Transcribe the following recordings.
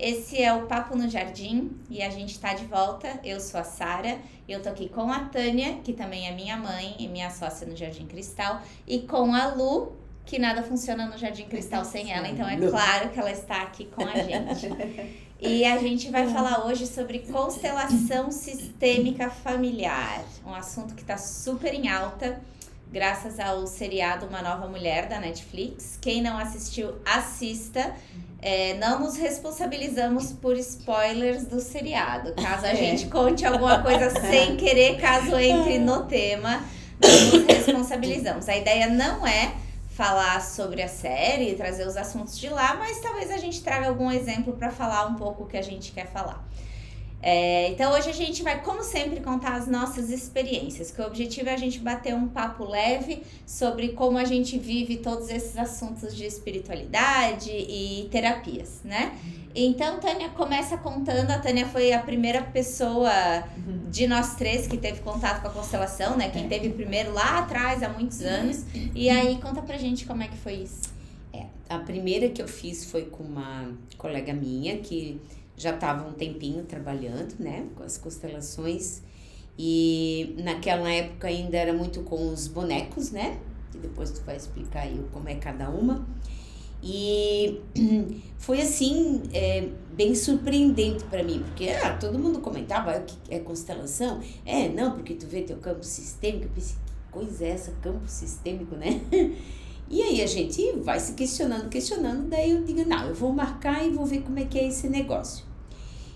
esse é o Papo no Jardim e a gente tá de volta. Eu sou a Sara, eu tô aqui com a Tânia, que também é minha mãe e minha sócia no Jardim Cristal, e com a Lu, que nada funciona no Jardim Cristal sem ela, então é claro que ela está aqui com a gente. E a gente vai falar hoje sobre constelação sistêmica familiar, um assunto que está super em alta, graças ao seriado Uma Nova Mulher, da Netflix. Quem não assistiu, assista. Não nos responsabilizamos por spoilers do seriado. Caso a gente conte alguma coisa sem querer, caso entre no tema, não nos responsabilizamos. A ideia não é falar sobre a série, trazer os assuntos de lá, mas talvez a gente traga algum exemplo para falar um pouco o que a gente quer falar. Então hoje a gente vai, como sempre, contar as nossas experiências, que o objetivo é a gente bater um papo leve sobre como a gente vive todos esses assuntos de espiritualidade e terapias, né? Então, Tânia começa contando. A Tânia foi a primeira pessoa de nós três que teve contato com a constelação, né? Quem teve primeiro lá atrás, há muitos anos. E aí, conta pra gente como é que foi isso. A primeira que eu fiz foi com uma colega minha que já estava um tempinho trabalhando, né? Com as constelações. E naquela época ainda era muito com os bonecos, né? Que depois tu vai explicar aí como é cada uma. E foi assim, bem surpreendente para mim, porque todo mundo comentava o que é constelação. Não, porque tu vê teu campo sistêmico. Eu pensei, que coisa é essa, campo sistêmico, né? E aí a gente vai se questionando, daí eu digo, não, eu vou marcar e vou ver como é que é esse negócio.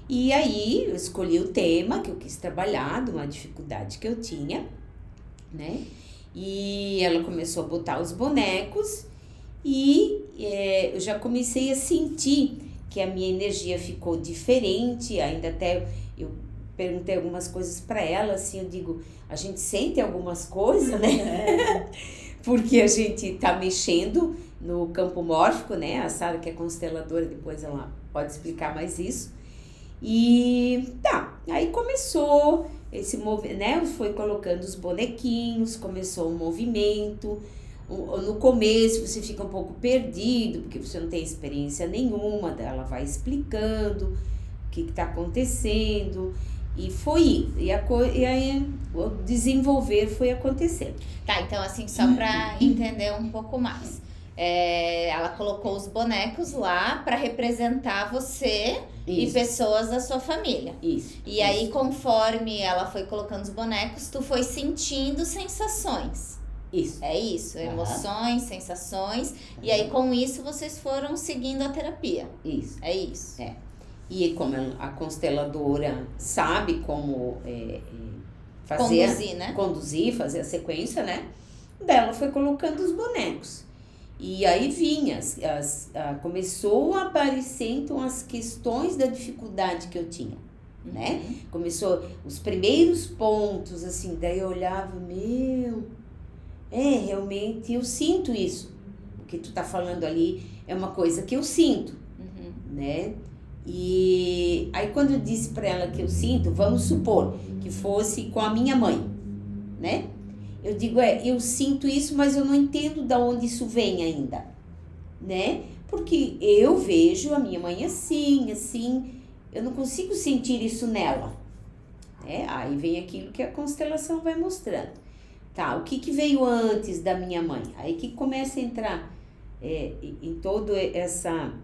E aí eu escolhi o tema que eu quis trabalhar, de uma dificuldade que eu tinha, né? E ela começou a botar os bonecos. E eu já comecei a sentir que a minha energia ficou diferente. Ainda até eu perguntei algumas coisas para ela, assim, eu digo, a gente sente algumas coisas, né? Porque a gente tá mexendo no campo mórfico, né? A Sara, que é consteladora, depois ela pode explicar mais isso. E aí começou esse movimento, né? Foi colocando os bonequinhos, começou o movimento. No começo você fica um pouco perdido, porque você não tem experiência nenhuma, ela vai explicando o que está acontecendo, e foi, e aí o desenvolver foi acontecendo. Tá, então assim, só para entender um pouco mais, ela colocou os bonecos lá para representar você. Isso. E pessoas da sua família. Isso. E aí, conforme ela foi colocando os bonecos, tu foi sentindo sensações. Isso. É isso, emoções, sensações. E aí, com isso, vocês foram seguindo a terapia. Isso. É isso. E como a consteladora sabe como conduzir, fazer a sequência, né? Dela foi colocando os bonecos. E aí vinha, começou a aparecer então as questões da dificuldade que eu tinha, né? Começou os primeiros pontos, assim, daí eu olhava, realmente eu sinto isso. O que tu tá falando ali é uma coisa que eu sinto, né? E aí quando eu disse pra ela que eu sinto, vamos supor que fosse com a minha mãe, né? Eu digo, eu sinto isso, mas eu não entendo de onde isso vem ainda, né? Porque eu vejo a minha mãe assim, eu não consigo sentir isso nela, né? Aí vem aquilo que a constelação vai mostrando. Tá, o que veio antes da minha mãe? Aí que começa a entrar em todo essa,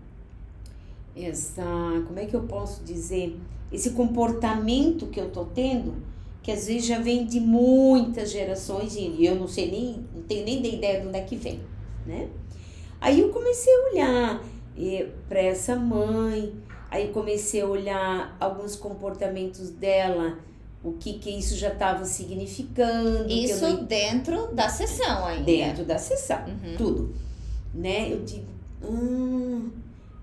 como é que eu posso dizer, esse comportamento que eu tô tendo, que às vezes já vem de muitas gerações e eu não tenho nem ideia de onde é que vem, né? Aí eu comecei a olhar para essa mãe, aí comecei a olhar alguns comportamentos dela, o que isso já estava significando. Isso dentro da sessão ainda. Dentro da sessão, tudo, né? Eu digo,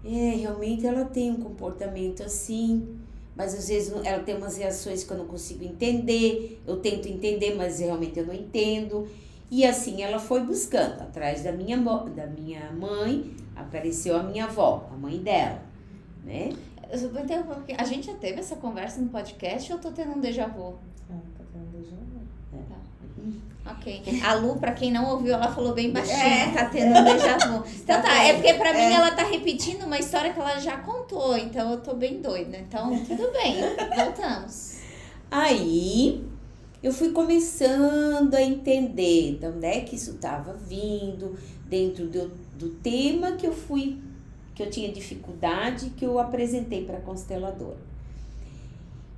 realmente ela tem um comportamento assim, mas às vezes ela tem umas reações que eu não consigo entender, eu tento entender, mas realmente eu não entendo. E assim ela foi buscando, atrás da minha mãe, apareceu a minha avó, a mãe dela, né? Eu vou interromper, porque a gente já teve essa conversa no podcast ou eu tô tendo um déjà vu? Tá tendo um déjà vu. Tá. Ok. A Lu, pra quem não ouviu, ela falou bem baixinho, tá tendo um déjà vu. Então tá, é porque pra mim ela tá repetindo uma história que ela já contou, então eu tô bem doida. Então, tudo bem, voltamos. Aí, eu fui começando a entender de onde é que isso estava vindo, dentro do tema que eu tinha dificuldade, que eu apresentei para a consteladora.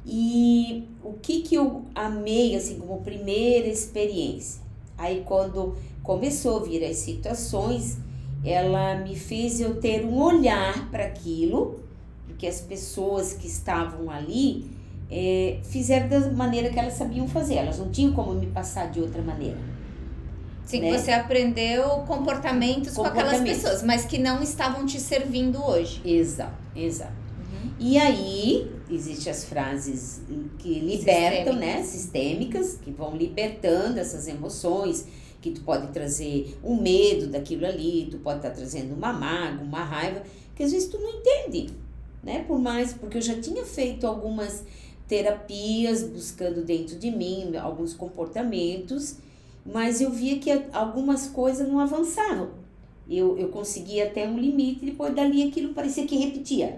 E o que eu amei, assim, como primeira experiência? Aí, quando começou a vir as situações, ela me fez eu ter um olhar para aquilo, porque as pessoas que estavam ali fizeram da maneira que elas sabiam fazer, elas não tinham como me passar de outra maneira. Sim, né? Você aprendeu comportamentos com aquelas pessoas, mas que não estavam te servindo hoje. Exato. E aí, existem as frases que libertam, né? Sistêmicas, que vão libertando essas emoções, que tu pode trazer um medo daquilo ali, tu pode estar trazendo uma mágoa, uma raiva, que às vezes tu não entende, né? Porque eu já tinha feito algumas terapias, buscando dentro de mim alguns comportamentos, mas eu via que algumas coisas não avançavam. Eu conseguia até um limite, depois dali aquilo parecia que repetia.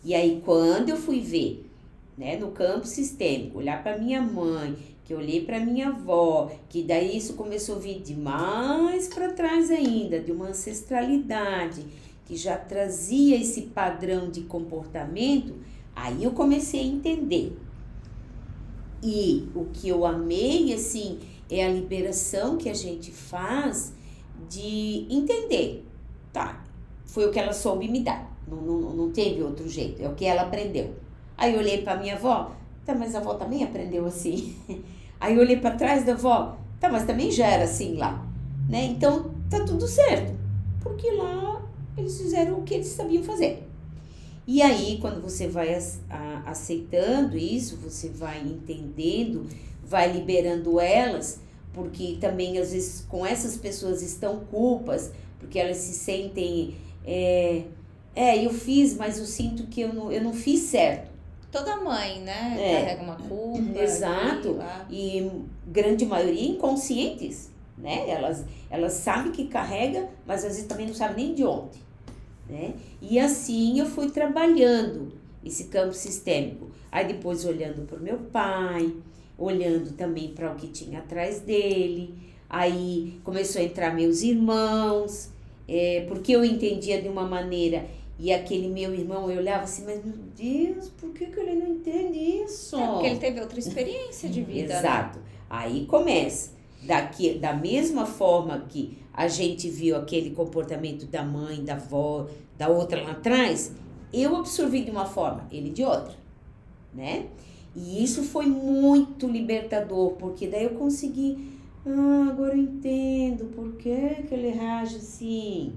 E aí, quando eu fui ver, né, no campo sistêmico, olhar para minha mãe, que eu olhei para minha avó, que daí isso começou a vir de mais para trás ainda, de uma ancestralidade, que já trazia esse padrão de comportamento, aí eu comecei a entender. E o que eu amei, assim, é a liberação que a gente faz de entender. Tá, foi o que ela soube me dar. Não teve outro jeito, é o que ela aprendeu. Aí eu olhei pra minha avó, tá, mas a avó também aprendeu assim. Aí eu olhei pra trás da avó, tá, mas também já era assim lá, né? Então tá tudo certo, porque lá eles fizeram o que eles sabiam fazer. E aí, quando você vai aceitando isso, você vai entendendo, vai liberando elas, porque também às vezes com essas pessoas estão culpas, porque elas se sentem... eu fiz, mas eu sinto que eu não fiz certo. Toda mãe, né? Carrega uma culpa. Exato. E grande maioria inconscientes, né? Elas sabem que carrega, mas às vezes também não sabem nem de onde, né? E assim eu fui trabalhando esse campo sistêmico. Aí depois olhando para o meu pai, olhando também para o que tinha atrás dele. Aí começou a entrar meus irmãos, porque eu entendia de uma maneira... E aquele meu irmão, eu olhava assim, mas meu Deus, por que ele não entende isso? Porque ele teve outra experiência de vida. Exato. Né? Aí começa. Da mesma forma que a gente viu aquele comportamento da mãe, da avó, da outra lá atrás, eu absorvi de uma forma, ele de outra, né? E isso foi muito libertador, porque daí eu consegui, agora eu entendo por que ele reage assim.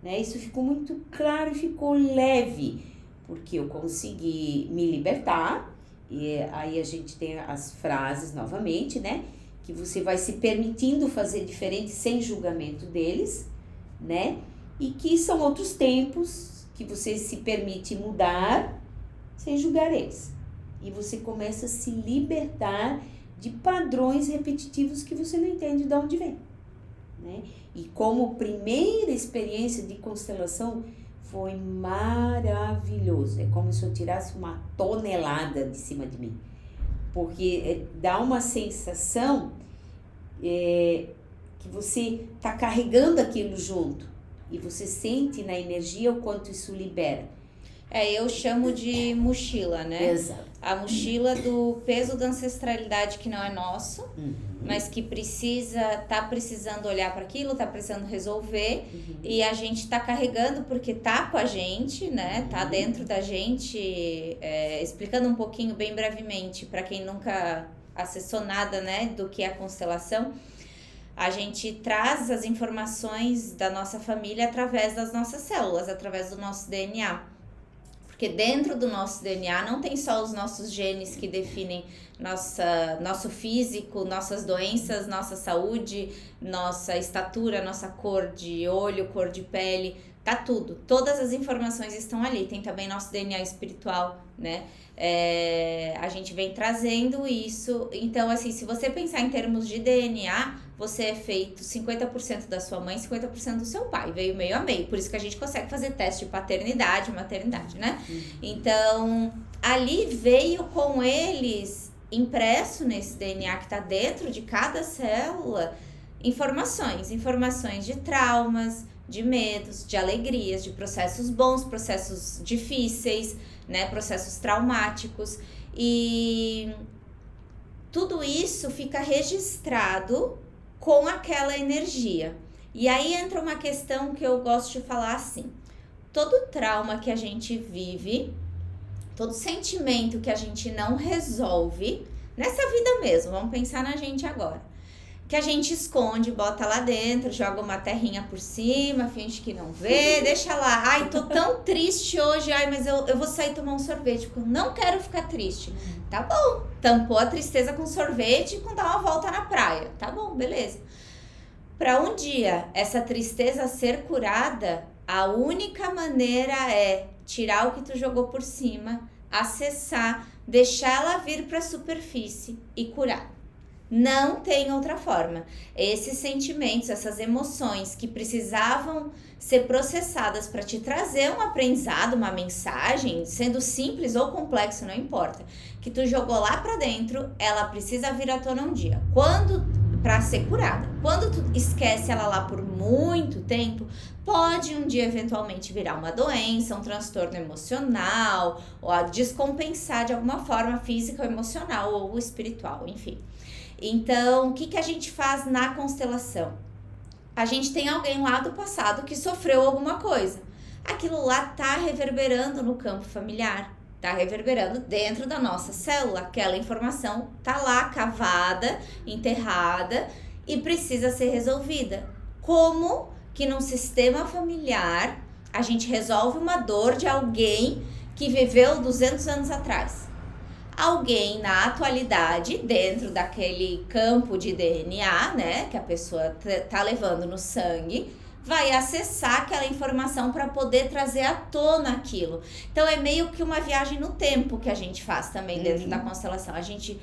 Né? Isso ficou muito claro e ficou leve, porque eu consegui me libertar. E aí a gente tem as frases novamente, né? Que você vai se permitindo fazer diferente sem julgamento deles, né? E que são outros tempos que você se permite mudar sem julgar eles. E você começa a se libertar de padrões repetitivos que você não entende de onde vem, né? E como primeira experiência de constelação foi maravilhoso. É como se eu tirasse uma tonelada de cima de mim. Porque dá uma sensação que você está carregando aquilo junto. E você sente na energia o quanto isso libera. Eu chamo de mochila, né? Exato. A mochila do peso da ancestralidade que não é nosso, mas que tá precisando olhar para aquilo, tá precisando resolver, e a gente tá carregando porque tá com a gente, né? Tá dentro da gente, explicando um pouquinho bem brevemente para quem nunca acessou nada, né, do que é a constelação. A gente traz as informações da nossa família através das nossas células, através do nosso DNA. Porque dentro do nosso DNA não tem só os nossos genes que definem nosso físico, nossas doenças, nossa saúde, nossa estatura, nossa cor de olho, cor de pele. Tá tudo, todas as informações estão ali. Tem também nosso DNA espiritual, né? A gente vem trazendo isso. Então, assim, se você pensar em termos de DNA, você é feito 50% da sua mãe, 50% do seu pai. Veio meio a meio. Por isso que a gente consegue fazer teste de paternidade, maternidade, né? Então, ali veio com eles, impresso nesse DNA que tá dentro de cada célula, informações de traumas, de medos, de alegrias, de processos bons, processos difíceis, né, processos traumáticos, e tudo isso fica registrado com aquela energia. E aí entra uma questão que eu gosto de falar assim: todo trauma que a gente vive, todo sentimento que a gente não resolve, nessa vida mesmo, vamos pensar na gente agora, que a gente esconde, bota lá dentro, joga uma terrinha por cima, finge que não vê, deixa lá. Ai, tô tão triste hoje, ai, mas eu vou sair tomar um sorvete, porque eu não quero ficar triste. Tá bom, tampou a tristeza com sorvete e com dar uma volta na praia. Tá bom, beleza. Para um dia essa tristeza ser curada, a única maneira é tirar o que tu jogou por cima, acessar, deixar ela vir para a superfície e curar. Não tem outra forma. Esses sentimentos, essas emoções que precisavam ser processadas para te trazer um aprendizado, uma mensagem, sendo simples ou complexo, não importa, que tu jogou lá para dentro, ela precisa vir à tona um dia. Para ser curada. Quando tu esquece ela lá por muito tempo, pode um dia eventualmente virar uma doença, um transtorno emocional, ou a descompensar de alguma forma física ou emocional ou espiritual, enfim. Então, o que a gente faz na constelação? A gente tem alguém lá do passado que sofreu alguma coisa. Aquilo lá tá reverberando no campo familiar, tá reverberando dentro da nossa célula. Aquela informação tá lá cavada, enterrada e precisa ser resolvida. Como que num sistema familiar a gente resolve uma dor de alguém que viveu 200 anos atrás? Alguém na atualidade, dentro daquele campo de DNA, né, que a pessoa tá levando no sangue, vai acessar aquela informação para poder trazer à tona aquilo. Então é meio que uma viagem no tempo que a gente faz também dentro da constelação. A gente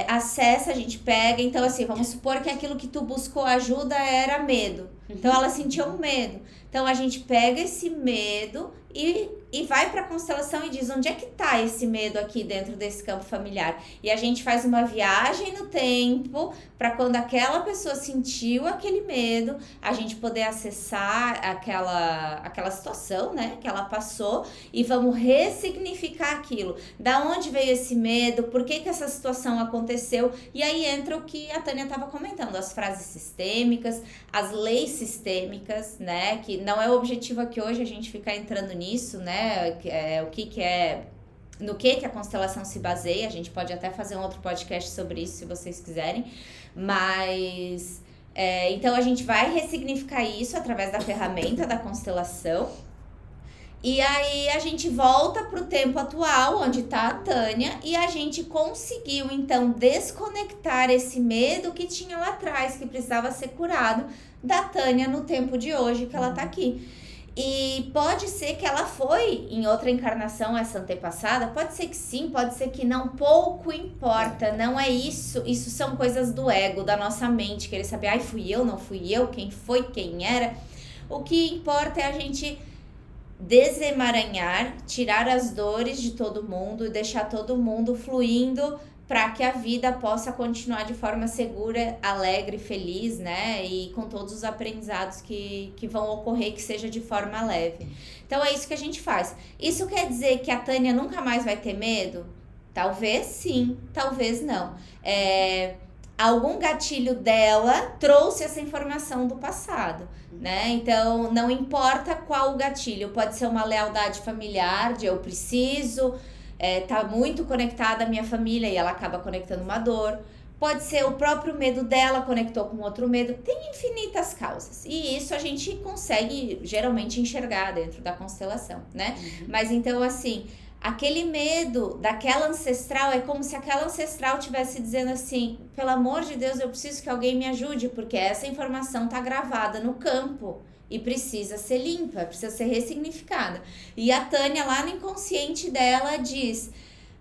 acessa, a gente pega. Então assim, vamos supor que aquilo que tu buscou ajuda era medo. Então ela sentiu um medo. Então a gente pega esse medo e vai para a constelação e diz: onde é que tá esse medo aqui dentro desse campo familiar? E a gente faz uma viagem no tempo para quando aquela pessoa sentiu aquele medo, a gente poder acessar aquela situação, né, que ela passou, e vamos ressignificar aquilo. Da onde veio esse medo? Por que essa situação aconteceu? E aí entra o que a Tânia estava comentando, as frases sistêmicas, as leis sistêmicas, né, que não é o objetivo aqui hoje a gente ficar entrando nisso, né, no que a constelação se baseia. A gente pode até fazer um outro podcast sobre isso, se vocês quiserem, mas então a gente vai ressignificar isso através da ferramenta da constelação. E aí a gente volta pro tempo atual, onde tá a Tânia, e a gente conseguiu, então, desconectar esse medo que tinha lá atrás, que precisava ser curado, da Tânia no tempo de hoje, que ela tá aqui. E pode ser que ela foi em outra encarnação, essa antepassada, pode ser que sim, pode ser que não, pouco importa, não é isso. Isso são coisas do ego, da nossa mente, querer saber, ai, fui eu, não fui eu, quem foi, quem era. O que importa é a gente desemaranhar, tirar as dores de todo mundo e deixar todo mundo fluindo para que a vida possa continuar de forma segura, alegre, feliz, né? E com todos os aprendizados que vão ocorrer, que seja de forma leve. Então é isso que a gente faz. Isso quer dizer que a Tânia nunca mais vai ter medo? Talvez sim, talvez não. Algum gatilho dela trouxe essa informação do passado, né? Então, não importa qual o gatilho, pode ser uma lealdade familiar, de eu preciso, tá muito conectada à minha família e ela acaba conectando uma dor. Pode ser o próprio medo dela conectou com outro medo. Tem infinitas causas. E isso a gente consegue geralmente enxergar dentro da constelação, né? Mas então, assim, aquele medo daquela ancestral é como se aquela ancestral estivesse dizendo assim: pelo amor de Deus, eu preciso que alguém me ajude, porque essa informação tá gravada no campo e precisa ser limpa, precisa ser ressignificada. E a Tânia, lá no inconsciente dela, diz: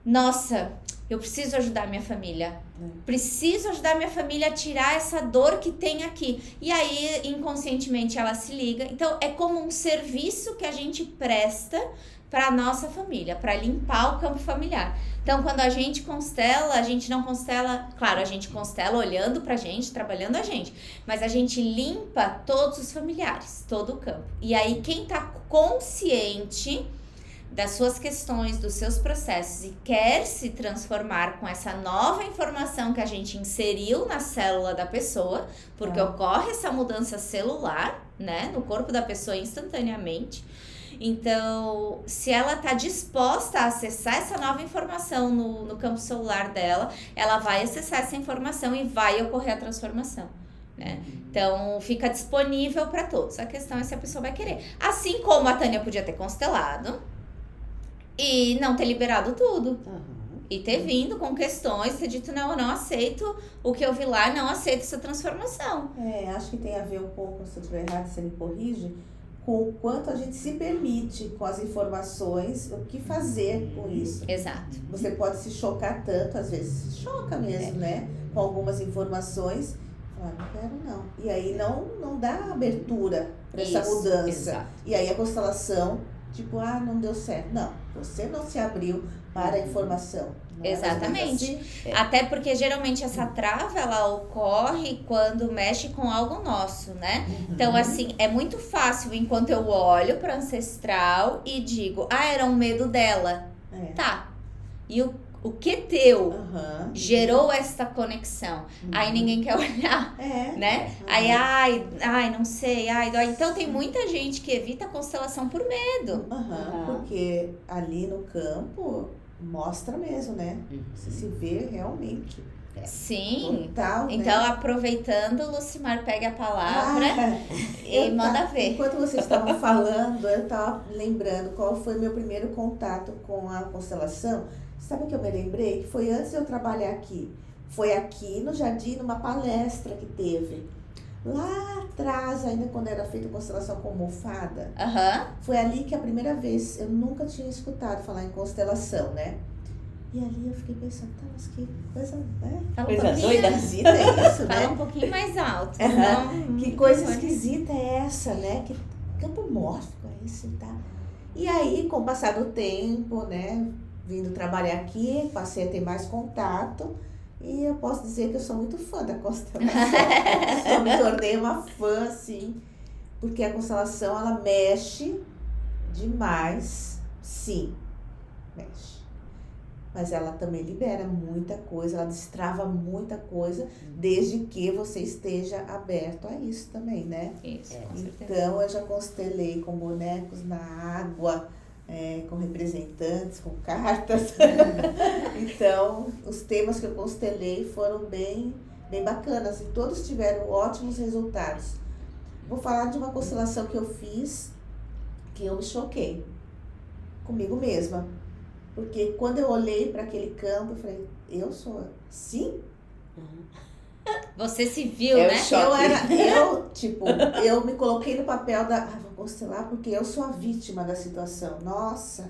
nossa, eu preciso ajudar minha família. Preciso ajudar minha família a tirar essa dor que tem aqui. E aí, inconscientemente, ela se liga. Então, é como um serviço que a gente presta para nossa família, para limpar o campo familiar. Então, quando a gente constela, a gente não constela... Claro, a gente constela olhando pra gente, trabalhando a gente. Mas a gente limpa todos os familiares, todo o campo. E aí, quem tá consciente das suas questões, dos seus processos e quer se transformar com essa nova informação que a gente inseriu na célula da pessoa, porque ocorre essa mudança celular, né, no corpo da pessoa instantaneamente. Então, se ela está disposta a acessar essa nova informação no campo celular dela, ela vai acessar essa informação e vai ocorrer a transformação, né? Então, fica disponível para todos. A questão é se a pessoa vai querer. Assim como a Tânia podia ter constelado e não ter liberado tudo. E ter vindo com questões, ter dito: não, eu não aceito o que eu vi lá, não aceito essa transformação. Acho que tem a ver um pouco, se eu estiver errado, você me corrige, com o quanto a gente se permite com as informações, o que fazer com isso. Exato. Você pode se chocar tanto, às vezes se choca mesmo, né? Com algumas informações. Não quero não. E aí não dá abertura para essa mudança. Exato. E aí a constelação, tipo, não deu certo. Não, você não se abriu para a informação. Exatamente. Assim? Até porque geralmente essa trava, ela ocorre quando mexe com algo nosso, né? Então, assim, é muito fácil enquanto eu olho para ancestral e digo: era um medo dela. Tá. E o que teu gerou essa conexão? Aí ninguém quer olhar, né? Aí, ai, não sei, dói. Então tem muita gente que evita a constelação por medo. Porque ali no campo mostra mesmo, né? Você se vê realmente. Sim. Total, então, né? aproveitando, Lucimar pega a palavra e manda ver. Enquanto vocês estavam falando, eu estava lembrando qual foi o meu primeiro contato com a constelação. Sabe o que eu me lembrei? Que foi antes de eu trabalhar aqui. Foi aqui no Jardim, numa palestra que teve. Lá atrás, ainda quando era feita a constelação com almofada. Foi ali que a primeira vez, eu nunca tinha escutado falar em constelação, né? E ali eu fiquei pensando, mas que coisa, né? Coisa doida. Esquisita é isso, né? Fala um pouquinho mais alto. Que coisa esquisita é essa, né? Que campo mórfico é esse, tá? E aí, com o passar do tempo, né? Vindo trabalhar aqui, passei a ter mais contato. E eu posso dizer que eu sou muito fã da constelação. Eu me tornei uma fã, assim. Porque a constelação, ela mexe demais. Sim, mexe. Mas ela também libera muita coisa, ela destrava muita coisa, desde que você esteja aberto a isso também, né? Isso, com certeza. Então, eu já constelei com bonecos na água, com representantes, com cartas. Então, os temas que eu constelei foram bem bacanas e todos tiveram ótimos resultados. Vou falar de uma constelação que eu fiz, que eu me choquei comigo mesma. Porque quando eu olhei para aquele campo, eu falei: eu sou assim? Você se viu, né? Eu me coloquei no papel vou constelar porque eu sou a vítima da situação. Nossa!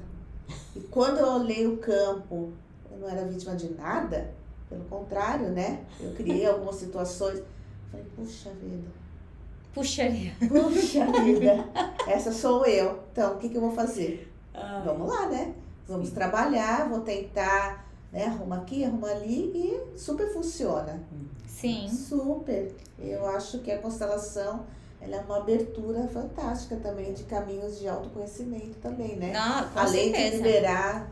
E quando eu olhei o campo, eu não era vítima de nada, pelo contrário, né? Eu criei algumas situações, falei: puxa vida. Puxa vida, essa sou eu. Então, o que eu vou fazer? Vamos lá, né? Vamos trabalhar, vou tentar, né, arruma aqui, arruma ali e super funciona. Sim. Super. Eu acho que a constelação, ela é uma abertura fantástica também de caminhos de autoconhecimento também, né? Não, com além certeza. de liberar,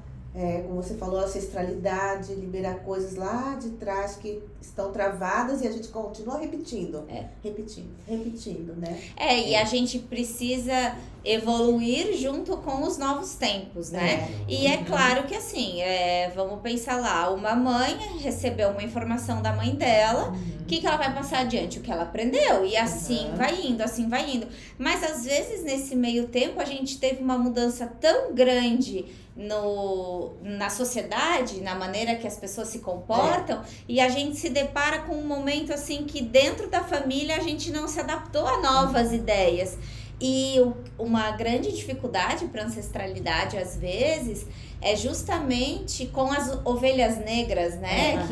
como você falou, a ancestralidade, liberar coisas lá de trás que estão travadas e a gente continua repetindo. Repetindo, né? E a gente precisa evoluir junto com os novos tempos, né? E é claro que assim, vamos pensar lá, uma mãe recebeu uma informação da mãe dela, o que ela vai passar adiante? O que ela aprendeu. E assim vai indo. Mas às vezes nesse meio tempo a gente teve uma mudança tão grande na sociedade, na maneira que as pessoas se comportam, e a gente se depara com um momento assim que dentro da família a gente não se adaptou a novas ideias. E uma grande dificuldade para ancestralidade, às vezes, é justamente com as ovelhas negras, né?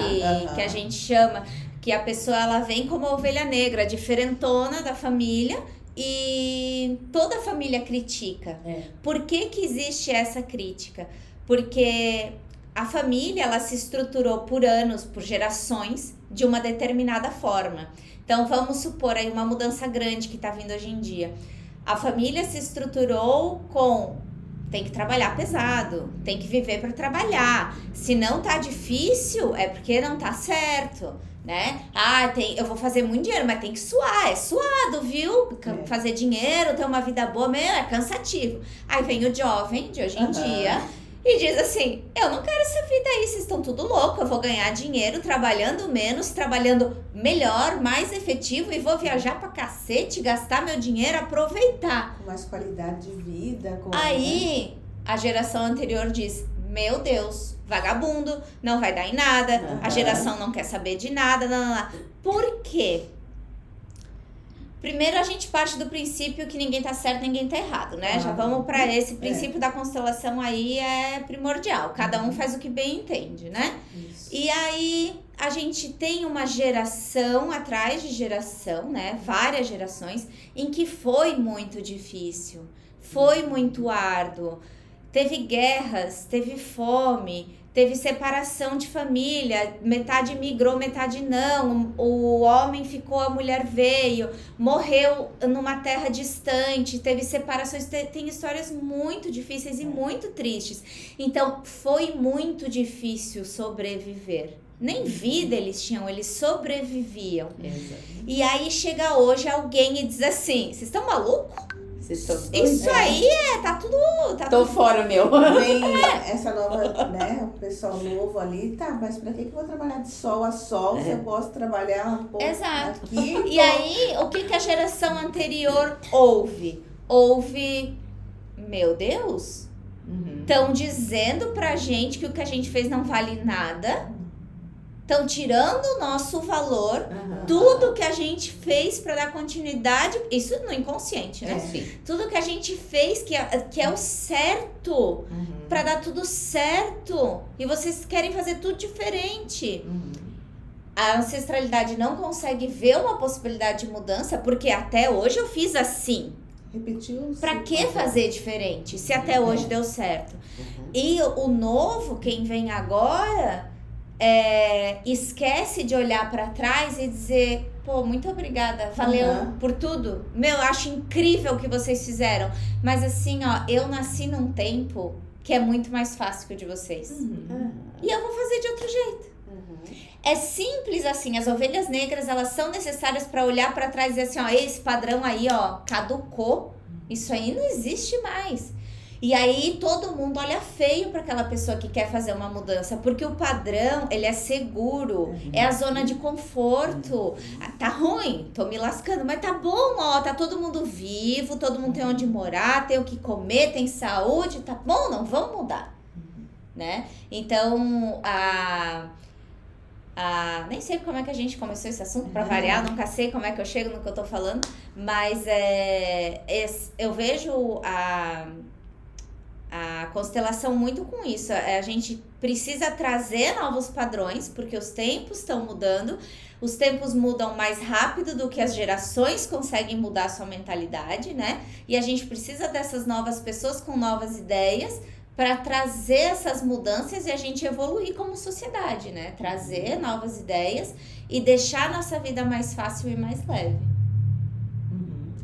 Que a gente chama, que a pessoa ela vem como a ovelha negra, diferentona da família, e toda a família critica. Por que existe essa crítica? Porque a família ela se estruturou por anos, por gerações, de uma determinada forma. Então, vamos supor aí uma mudança grande que está vindo hoje em dia. A família se estruturou com tem que trabalhar pesado, tem que viver para trabalhar. Se não tá difícil, é porque não tá certo, né? Eu vou fazer muito dinheiro, mas tem que suar, é suado, viu? Fazer dinheiro, ter uma vida boa, é cansativo. Aí vem o jovem de hoje em dia e diz assim, eu não quero essa vida aí, vocês estão tudo louco, eu vou ganhar dinheiro trabalhando menos, trabalhando melhor, mais efetivo e vou viajar pra cacete, gastar meu dinheiro, aproveitar. Com mais qualidade de vida. Aí, a geração anterior diz, meu Deus, vagabundo, não vai dar em nada, a geração não quer saber de nada, não. Por quê? Primeiro, a gente parte do princípio que ninguém tá certo, ninguém tá errado, né? Já vamos para esse princípio da constelação aí, é primordial. Cada um faz o que bem entende, né? Isso. E aí, a gente tem uma geração atrás de geração, né? Várias gerações, em que foi muito difícil, foi muito árduo. Teve guerras, teve fome, teve separação de família, metade migrou, metade não, o homem ficou, a mulher veio, morreu numa terra distante, teve separações, tem histórias muito difíceis e muito tristes. Então, foi muito difícil sobreviver. Nem vida eles tinham, eles sobreviviam. E aí chega hoje alguém e diz assim, vocês estão malucos? Isso aí tá tudo... Tô fora, meu. Vem essa nova, né, o pessoal novo ali, tá, mas pra que eu vou trabalhar de sol a sol se eu posso trabalhar um pouco aqui? E aí, o que a geração anterior ouve? Ouve, meu Deus, estão dizendo pra gente que o que a gente fez não vale nada, estão tirando o nosso valor, tudo que a gente fez para dar continuidade, isso no inconsciente, né? Tudo que a gente fez que é o certo, para dar tudo certo, e vocês querem fazer tudo diferente. A ancestralidade não consegue ver uma possibilidade de mudança, porque até hoje eu fiz assim. Repetiu. Pra que fazer diferente, se até hoje deu certo? E o novo, quem vem agora... esquece de olhar pra trás e dizer, pô, muito obrigada, valeu por tudo, meu, acho incrível o que vocês fizeram, mas assim, ó, eu nasci num tempo que é muito mais fácil que o de vocês, e eu vou fazer de outro jeito. É simples assim, as ovelhas negras, elas são necessárias pra olhar pra trás e dizer assim, ó, esse padrão aí, ó, caducou, isso aí não existe mais. E aí todo mundo olha feio para aquela pessoa que quer fazer uma mudança, porque o padrão, ele é seguro, é a zona de conforto. Tá ruim, tô me lascando, mas tá bom, ó, tá todo mundo vivo, todo mundo tem onde morar, tem o que comer, tem saúde, tá bom, não, vamos mudar, né? Então, nem sei como é que a gente começou esse assunto, para variar, nunca sei como é que eu chego no que eu tô falando, mas eu vejo a constelação muito com isso. A gente precisa trazer novos padrões, porque os tempos estão mudando, os tempos mudam mais rápido do que as gerações conseguem mudar a sua mentalidade, né? E a gente precisa dessas novas pessoas com novas ideias para trazer essas mudanças e a gente evoluir como sociedade, né? Trazer novas ideias e deixar a nossa vida mais fácil e mais leve.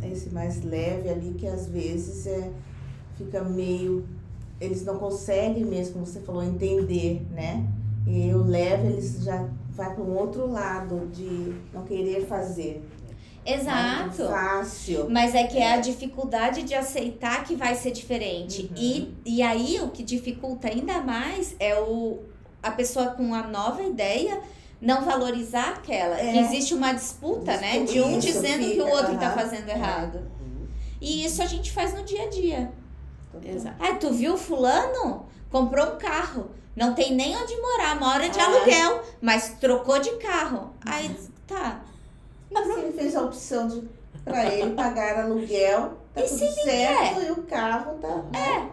Esse mais leve ali que às vezes fica meio... Eles não conseguem mesmo, como você falou, entender, né? E o leve, eles já vai para um outro lado de não querer fazer. Exato. Fácil. Mas é que é a dificuldade de aceitar que vai ser diferente. E aí, o que dificulta ainda mais é a pessoa com a nova ideia não valorizar aquela. Que existe uma disputa, né? De um dizendo que o outro tá fazendo errado. E isso a gente faz no dia a dia. Exato. Tu viu fulano? Comprou um carro. Não tem nem onde morar, mora de aluguel, mas trocou de carro. Aí, tá. Mas ele fez a opção para ele pagar aluguel, tá tudo certo e o carro tá... né?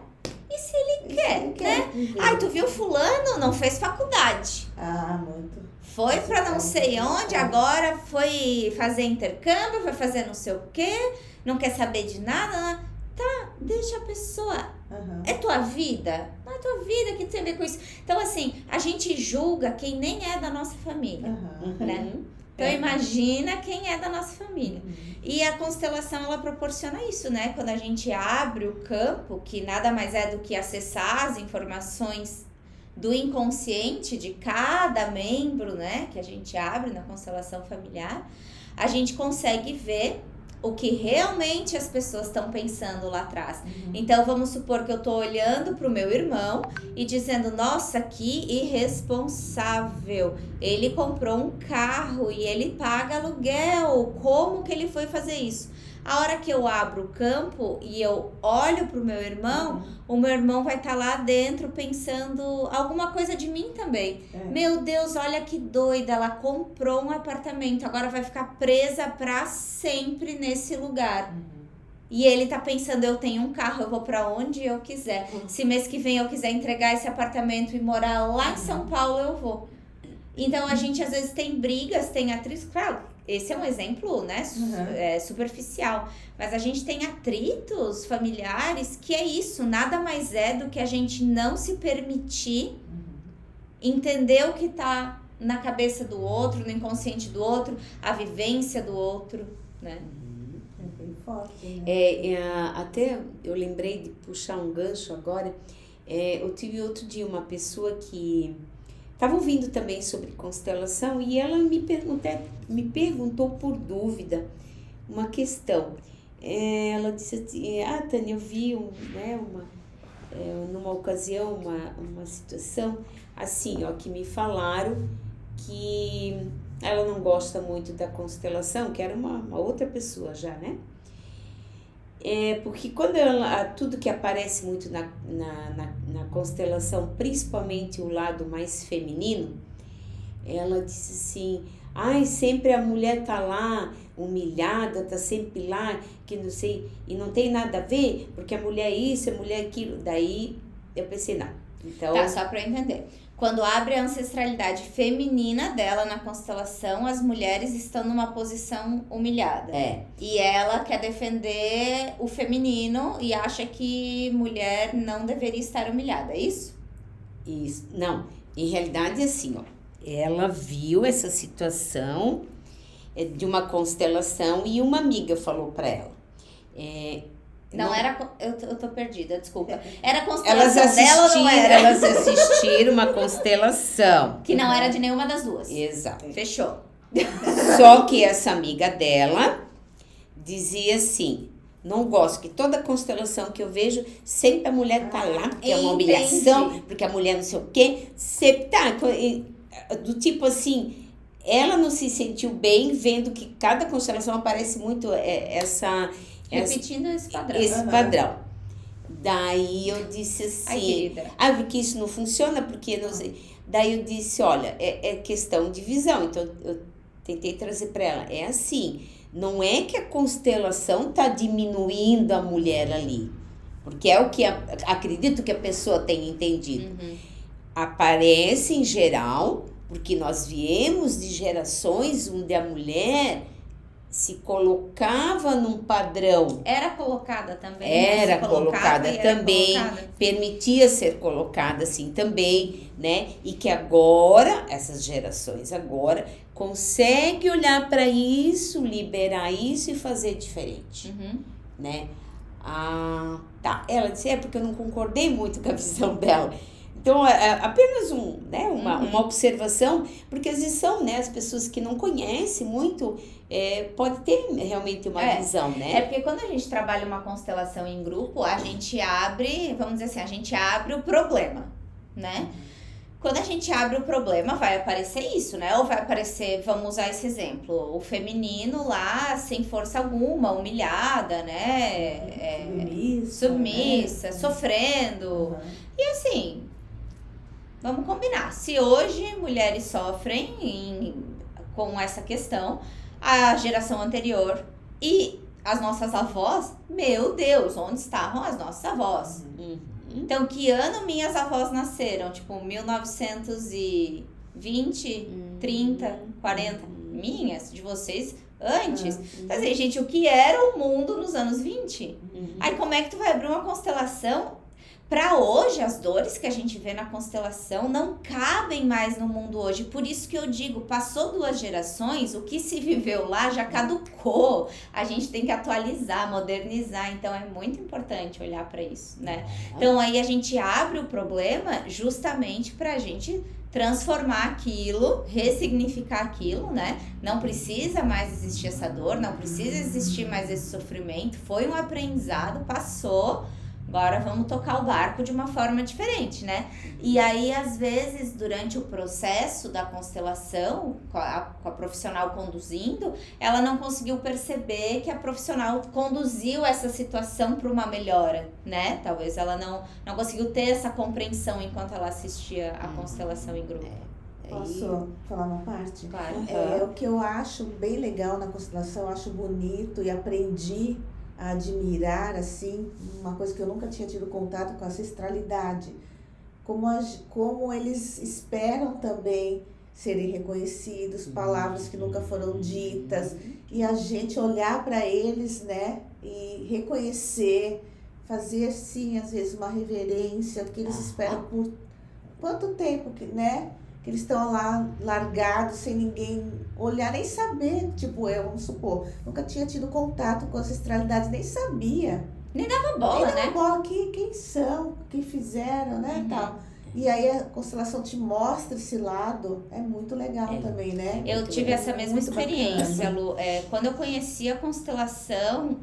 E se ele quer, ele né? quer viver. Ai, tu viu fulano? Não fez faculdade. Muito. Foi pra não sei onde, agora foi fazer intercâmbio, foi fazer não sei o quê, não quer saber de nada. Tá, deixa a pessoa. É tua vida? Não é tua vida que tem a ver com isso. Então, assim, a gente julga quem nem é da nossa família, né? Então, imagina quem é da nossa família. E a constelação, ela proporciona isso, né? Quando a gente abre o campo, que nada mais é do que acessar as informações do inconsciente de cada membro, né? Que a gente abre na constelação familiar, a gente consegue ver o que realmente as pessoas estão pensando lá atrás. Então, vamos supor que eu tô olhando pro meu irmão e dizendo, nossa, que irresponsável. Ele comprou um carro e ele paga aluguel. Como que ele foi fazer isso? A hora que eu abro o campo e eu olho pro meu irmão, o meu irmão vai estar lá dentro pensando alguma coisa de mim também. Meu Deus, olha que doida, ela comprou um apartamento, agora vai ficar presa pra sempre nesse lugar. E ele tá pensando, eu tenho um carro, eu vou pra onde eu quiser. Se mês que vem eu quiser entregar esse apartamento e morar lá em São Paulo, eu vou. Então, a gente às vezes tem brigas, tem atritos, claro, esse é um exemplo, né, superficial, mas a gente tem atritos familiares que é isso, nada mais é do que a gente não se permitir entender o que tá na cabeça do outro, no inconsciente do outro, a vivência do outro, né? É bem forte, né? Até eu lembrei de puxar um gancho agora, eu tive outro dia uma pessoa que estava ouvindo também sobre constelação e ela me perguntou por dúvida uma questão. Ela disse assim, Tânia, eu vi numa ocasião uma situação assim, ó, que me falaram que ela não gosta muito da constelação, que era uma outra pessoa já, né? Porque quando tudo que aparece muito na constelação, principalmente o lado mais feminino, ela disse assim, sempre a mulher tá lá humilhada, tá sempre lá, que não sei, e não tem nada a ver, porque a mulher é isso, a mulher é aquilo. Daí eu pensei, não. Então, tá, só pra eu entender. Quando abre a ancestralidade feminina dela na constelação, as mulheres estão numa posição humilhada. E ela quer defender o feminino e acha que mulher não deveria estar humilhada, é isso? Isso. Não, em realidade é assim, ó. Ela viu essa situação de uma constelação e uma amiga falou pra ela. Não era... Eu tô perdida, desculpa. Era a constelação dela ou não era? Elas assistiram uma constelação. Que não era de nenhuma das duas. Exato. Fechou. Só que essa amiga dela dizia assim, não gosto, que toda constelação que eu vejo, sempre a mulher tá lá, porque é uma humilhação, porque a mulher não sei o quê. Sempre tá, do tipo assim, ela não se sentiu bem vendo que cada constelação aparece muito repetindo esse padrão. Esse padrão. Daí eu disse assim, porque isso não funciona, porque não sei. Daí eu disse, olha, é questão de visão. Então eu tentei trazer para ela, é assim, não é que a constelação tá diminuindo a mulher ali, porque é o que acredito que a pessoa tenha entendido. Aparece em geral, porque nós viemos de gerações onde a mulher se colocava num padrão. Era colocada também. Era colocada também. Permitia ser colocada assim também, né? E que agora, essas gerações agora, conseguem olhar para isso, liberar isso e fazer diferente, né? Tá. Ela disse, porque eu não concordei muito com a visão dela. Então, apenas uma observação, porque às vezes são, né, as pessoas que não conhecem muito, pode ter realmente uma visão, né? Porque quando a gente trabalha uma constelação em grupo, a gente abre, vamos dizer assim, a gente abre o problema, né? Quando a gente abre o problema, vai aparecer isso, né? Ou vai aparecer, vamos usar esse exemplo, o feminino lá, sem força alguma, humilhada, né? Submissa, sofrendo. E assim... Vamos combinar, se hoje mulheres sofrem com essa questão, a geração anterior e as nossas avós, meu Deus, onde estavam as nossas avós? Então, que ano minhas avós nasceram? Tipo, 1920, 30, 40. Minhas, de vocês, antes. Quer dizer, gente, o que era o mundo nos anos 20? Aí, como é que tu vai abrir uma constelação? Para hoje, as dores que a gente vê na constelação não cabem mais no mundo hoje. Por isso que eu digo, passou 2 gerações, o que se viveu lá já caducou. A gente tem que atualizar, modernizar. Então, é muito importante olhar para isso, né? Então, aí a gente abre o problema justamente para a gente transformar aquilo, ressignificar aquilo, né? Não precisa mais existir essa dor, não precisa existir mais esse sofrimento. Foi um aprendizado, passou. Agora vamos tocar o barco de uma forma diferente, né? E aí, às vezes, durante o processo da constelação, com a profissional conduzindo, ela não conseguiu perceber que a profissional conduziu essa situação para uma melhora, né? Talvez ela não conseguiu ter essa compreensão enquanto ela assistia a constelação em grupo. Posso falar uma parte? Claro. O que eu acho bem legal na constelação, eu acho bonito e aprendi a admirar, assim, uma coisa que eu nunca tinha tido contato com a ancestralidade. Como eles esperam também serem reconhecidos, palavras que nunca foram ditas, e a gente olhar para eles, né, e reconhecer, fazer, sim, às vezes uma reverência, que eles esperam por quanto tempo, né, que eles estão lá largados, sem ninguém olhar, nem saber, tipo, vamos supor, nunca tinha tido contato com a ancestralidade, nem sabia. Nem dava bola, né? Bola, quem são, o que fizeram, né, tal. E aí a constelação te mostra esse lado, é muito legal também, né? Eu tive essa mesma experiência, Lu. Quando eu conheci a constelação,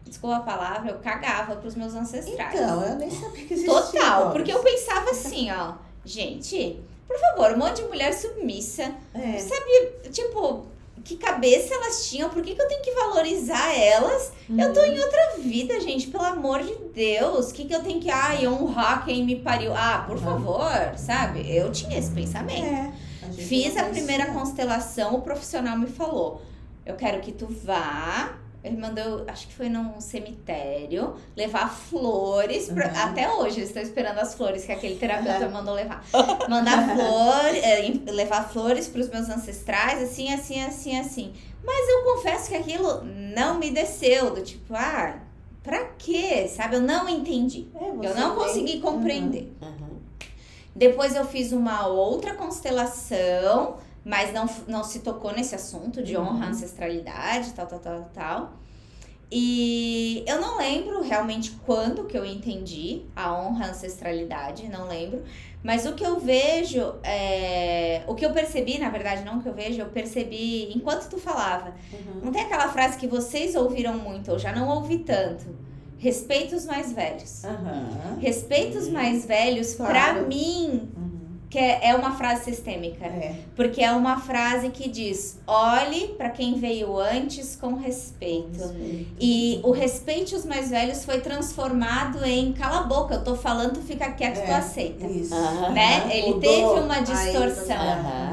desculpa a palavra, eu cagava pros meus ancestrais. Então, eu nem sabia que existia. Total, porque eu pensava assim, ó, gente, por favor, um monte de mulher submissa, sabe, tipo, que cabeça elas tinham, por que eu tenho que valorizar elas? Eu tô em outra vida, gente, pelo amor de Deus, que eu tenho que, honrar quem me pariu? Por favor, sabe? Eu tinha esse pensamento. Fiz a primeira constelação, o profissional me falou, eu quero que tu vá. Ele mandou, acho que foi num cemitério, levar flores, até hoje eles estão esperando as flores que aquele terapeuta mandou levar. Mandar flores, levar flores para os meus ancestrais, assim, assim, assim, assim. Mas eu confesso que aquilo não me desceu, do tipo, pra quê? Sabe, eu não entendi. Eu não consegui compreender. Depois eu fiz uma outra constelação, mas não se tocou nesse assunto de honra à ancestralidade, tal. E eu não lembro realmente quando que eu entendi a honra à ancestralidade, não lembro. Mas o que eu vejo, o que eu percebi, na verdade, não o que eu vejo, eu percebi enquanto tu falava. Não tem aquela frase que vocês ouviram muito, ou já não ouvi tanto. Respeita os mais velhos. Respeita os mais velhos, pra mim... que é uma frase sistêmica, porque é uma frase que diz, olhe para quem veio antes com respeito. E o respeite os mais velhos foi transformado em cala a boca, eu tô falando, tu fica quieto, tu aceita. Né? Ele teve uma distorção.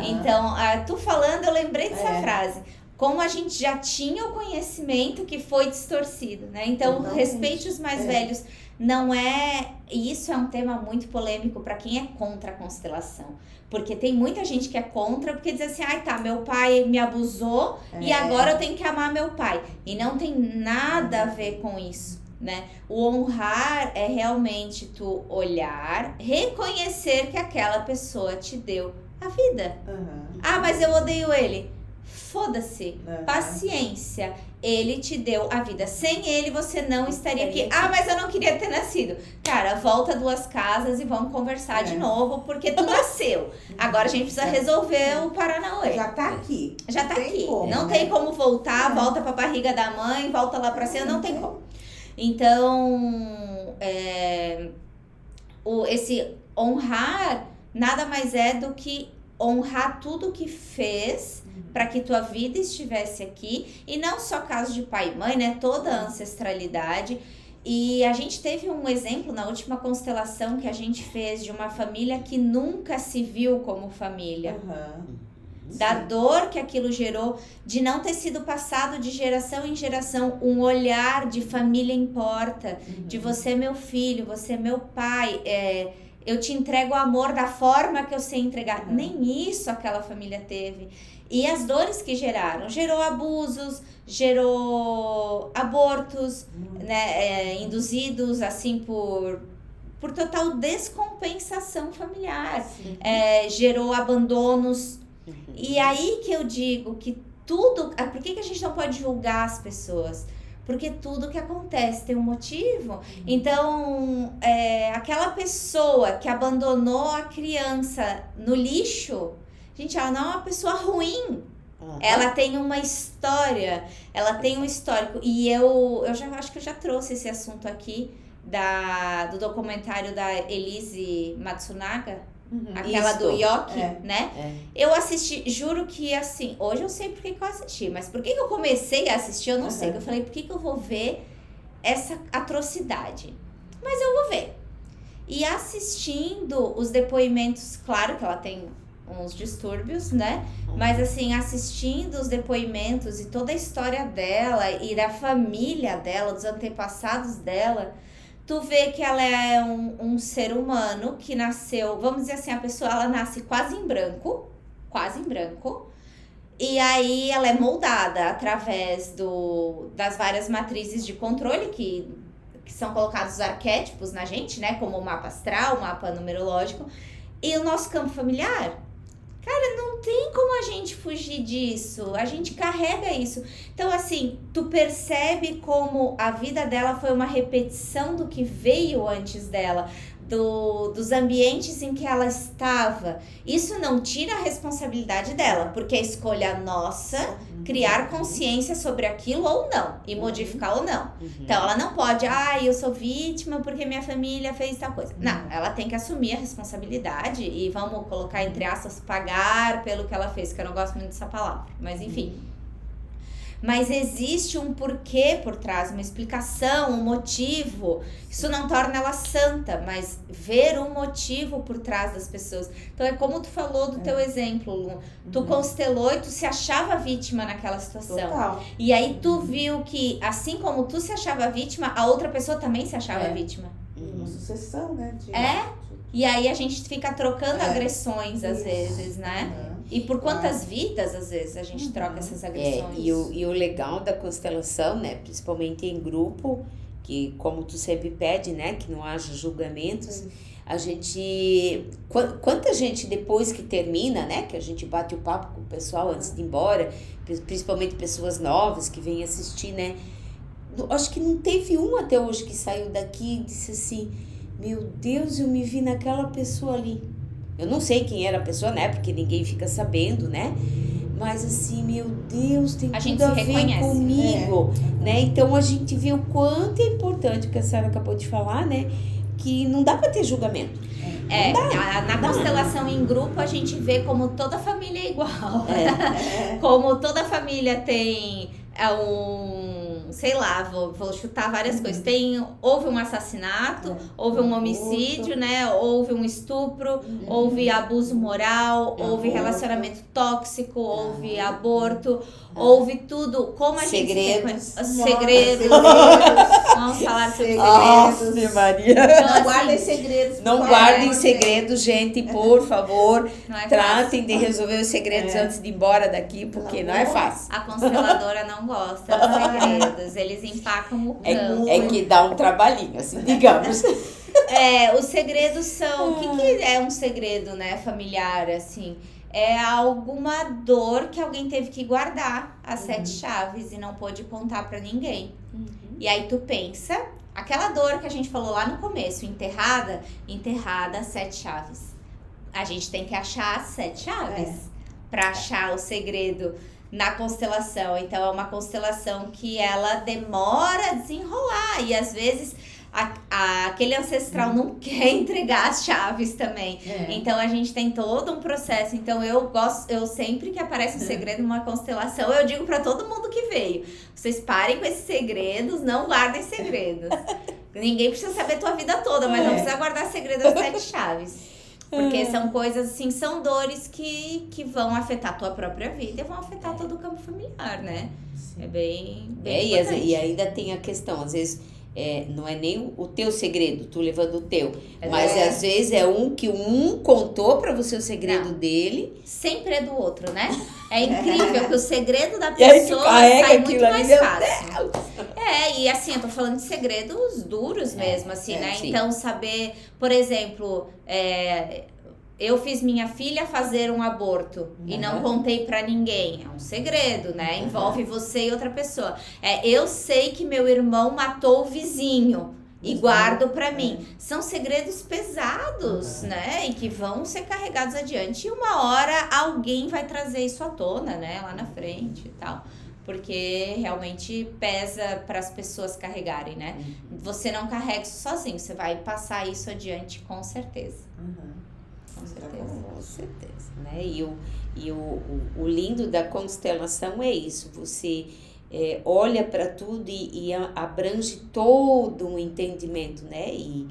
Então, tu falando, eu lembrei dessa frase. Como a gente já tinha o conhecimento que foi distorcido, né? Então, respeite os mais velhos. Não é... Isso é um tema muito polêmico para quem é contra a constelação. Porque tem muita gente que é contra, porque diz assim, meu pai me abusou e agora eu tenho que amar meu pai. E não tem nada a ver com isso, né? O honrar é realmente tu olhar, reconhecer que aquela pessoa te deu a vida. Mas eu odeio ele. Foda-se, paciência, ele te deu a vida, sem ele você não estaria aqui, mas eu não queria ter nascido, cara, volta 2 casas e vamos conversar de novo, porque tu nasceu, agora a gente precisa resolver o Paranauê. Já tá aqui. Não tem como voltar, volta pra barriga da mãe, volta lá pra cima, não tem como. Então, esse honrar nada mais é do que honrar tudo que fez para que tua vida estivesse aqui, e não só caso de pai e mãe, né? Toda a ancestralidade. E a gente teve um exemplo na última constelação que a gente fez de uma família que nunca se viu como família. da dor que aquilo gerou, de não ter sido passado de geração em geração, um olhar de família importa, de você é meu filho, você é meu pai, eu te entrego o amor da forma que eu sei entregar. Nem isso aquela família teve. E as dores que gerou abusos, gerou abortos, né, induzidos assim por total descompensação familiar, gerou abandonos. E aí que eu digo que tudo... Por que a gente não pode julgar as pessoas? Porque tudo que acontece tem um motivo. Então, aquela pessoa que abandonou a criança no lixo, gente, ela não é uma pessoa ruim. Ela tem uma história, ela tem um histórico. E eu já acho que eu já trouxe esse assunto aqui do documentário da Elise Matsunaga. Aquela do Yoki, né? Eu assisti, juro que assim, hoje eu sei por que eu assisti, mas por que eu comecei a assistir, eu não sei. Eu falei, por que eu vou ver essa atrocidade? Mas eu vou ver. E assistindo os depoimentos, claro que ela tem uns distúrbios, né? Mas assim, assistindo os depoimentos e toda a história dela e da família dela, dos antepassados dela, tu vê que ela é um ser humano que nasceu, vamos dizer assim, a pessoa ela nasce quase em branco, e aí ela é moldada através das várias matrizes de controle que são colocados os arquétipos na gente, né, como o mapa astral, o mapa numerológico, e o nosso campo familiar. Cara, não tem como a gente fugir disso, a gente carrega isso. Então, assim, tu percebe como a vida dela foi uma repetição do que veio antes dela, dos ambientes em que ela estava. Isso não tira a responsabilidade dela, porque é escolha nossa criar consciência sobre aquilo ou não, e modificar ou não. Então, ela não pode, eu sou vítima porque minha família fez tal coisa. Não, ela tem que assumir a responsabilidade e vamos colocar entre aspas, pagar pelo que ela fez, que eu não gosto muito dessa palavra, mas enfim. Mas existe um porquê por trás, uma explicação, um motivo. Isso não torna ela santa, mas ver um motivo por trás das pessoas. Então é como tu falou do teu exemplo, Lu. Tu constelou e tu se achava vítima naquela situação. Total. E aí tu viu que, assim como tu se achava vítima, a outra pessoa também se achava vítima. Uma sucessão, né? E aí a gente fica trocando agressões às vezes, né? E por quantas vidas, às vezes, a gente troca essas agressões. E o legal da constelação, né? Principalmente em grupo, que como tu sempre pede, né? Que não haja julgamentos. A gente... Quanta gente depois que termina, né? Que a gente bate o papo com o pessoal antes de ir embora, principalmente pessoas novas que vêm assistir, né? Acho que não teve um até hoje que saiu daqui e disse assim... Meu Deus, eu me vi naquela pessoa ali. Eu não sei quem era a pessoa, né? Porque ninguém fica sabendo, né? Mas assim, meu Deus, tem tudo a ver comigo, né? Então a gente vê o quanto é importante o que a senhora acabou de falar, né? Que não dá pra ter julgamento. Na constelação em grupo a gente vê como toda família é igual. Como toda família tem sei lá, vou chutar várias coisas. Houve um assassinato, houve um homicídio, né? Houve um estupro, houve abuso moral, houve relacionamento tóxico, houve aborto, houve tudo. Como a gente... Segredos. Vamos falar sobre segredos. Maria. Então, não guardem segredos. Não guardem segredos, gente, por favor. Tratem de resolver os segredos antes de ir embora daqui, porque não é fácil. A consteladora não gosta dos segredos. Eles empacam o campo. É que dá um trabalhinho, assim, digamos. Os segredos são... O que é um segredo, né, familiar, assim? É alguma dor que alguém teve que guardar, as 7 chaves, e não pôde contar pra ninguém. E aí tu pensa, aquela dor que a gente falou lá no começo, enterrada, 7 chaves. A gente tem que achar as 7 chaves pra achar o segredo na constelação. Então é uma constelação que ela demora a desenrolar, e às vezes aquele ancestral não quer entregar as chaves também. Então a gente tem todo um processo. Então eu sempre que aparece um segredo numa constelação, eu digo pra todo mundo que veio: vocês parem com esses segredos, não guardem segredos. Ninguém precisa saber a tua vida toda, mas não precisa guardar segredo das 7 chaves. Porque são coisas assim, são dores que vão afetar a tua própria vida e vão afetar todo o campo familiar, né? Sim. É bem E importante. ainda tem a questão, às vezes, não é nem o teu segredo, tu levando o teu. É. Mas às vezes é que um contou pra você o segredo dele. Sempre é do outro, né? É incrível que o segredo da E aí tu pessoa carrega sai muito aquilo ali, mais meu fácil. E assim, eu tô falando de segredos duros mesmo, assim, né? sim. Então, saber, por exemplo, eu fiz minha filha fazer um aborto e não contei pra ninguém. É um segredo, né? Envolve você e outra pessoa. Eu sei que meu irmão matou o vizinho. E guardo pra mim. São segredos pesados, né? E que vão ser carregados adiante. E uma hora alguém vai trazer isso à tona, né? Lá na frente e tal. Porque realmente pesa para as pessoas carregarem, né? Você não carrega isso sozinho. Você vai passar isso adiante com certeza. Com certeza. Com certeza, né? E o lindo da constelação é isso. Você olha para tudo e abrange todo um entendimento, né? E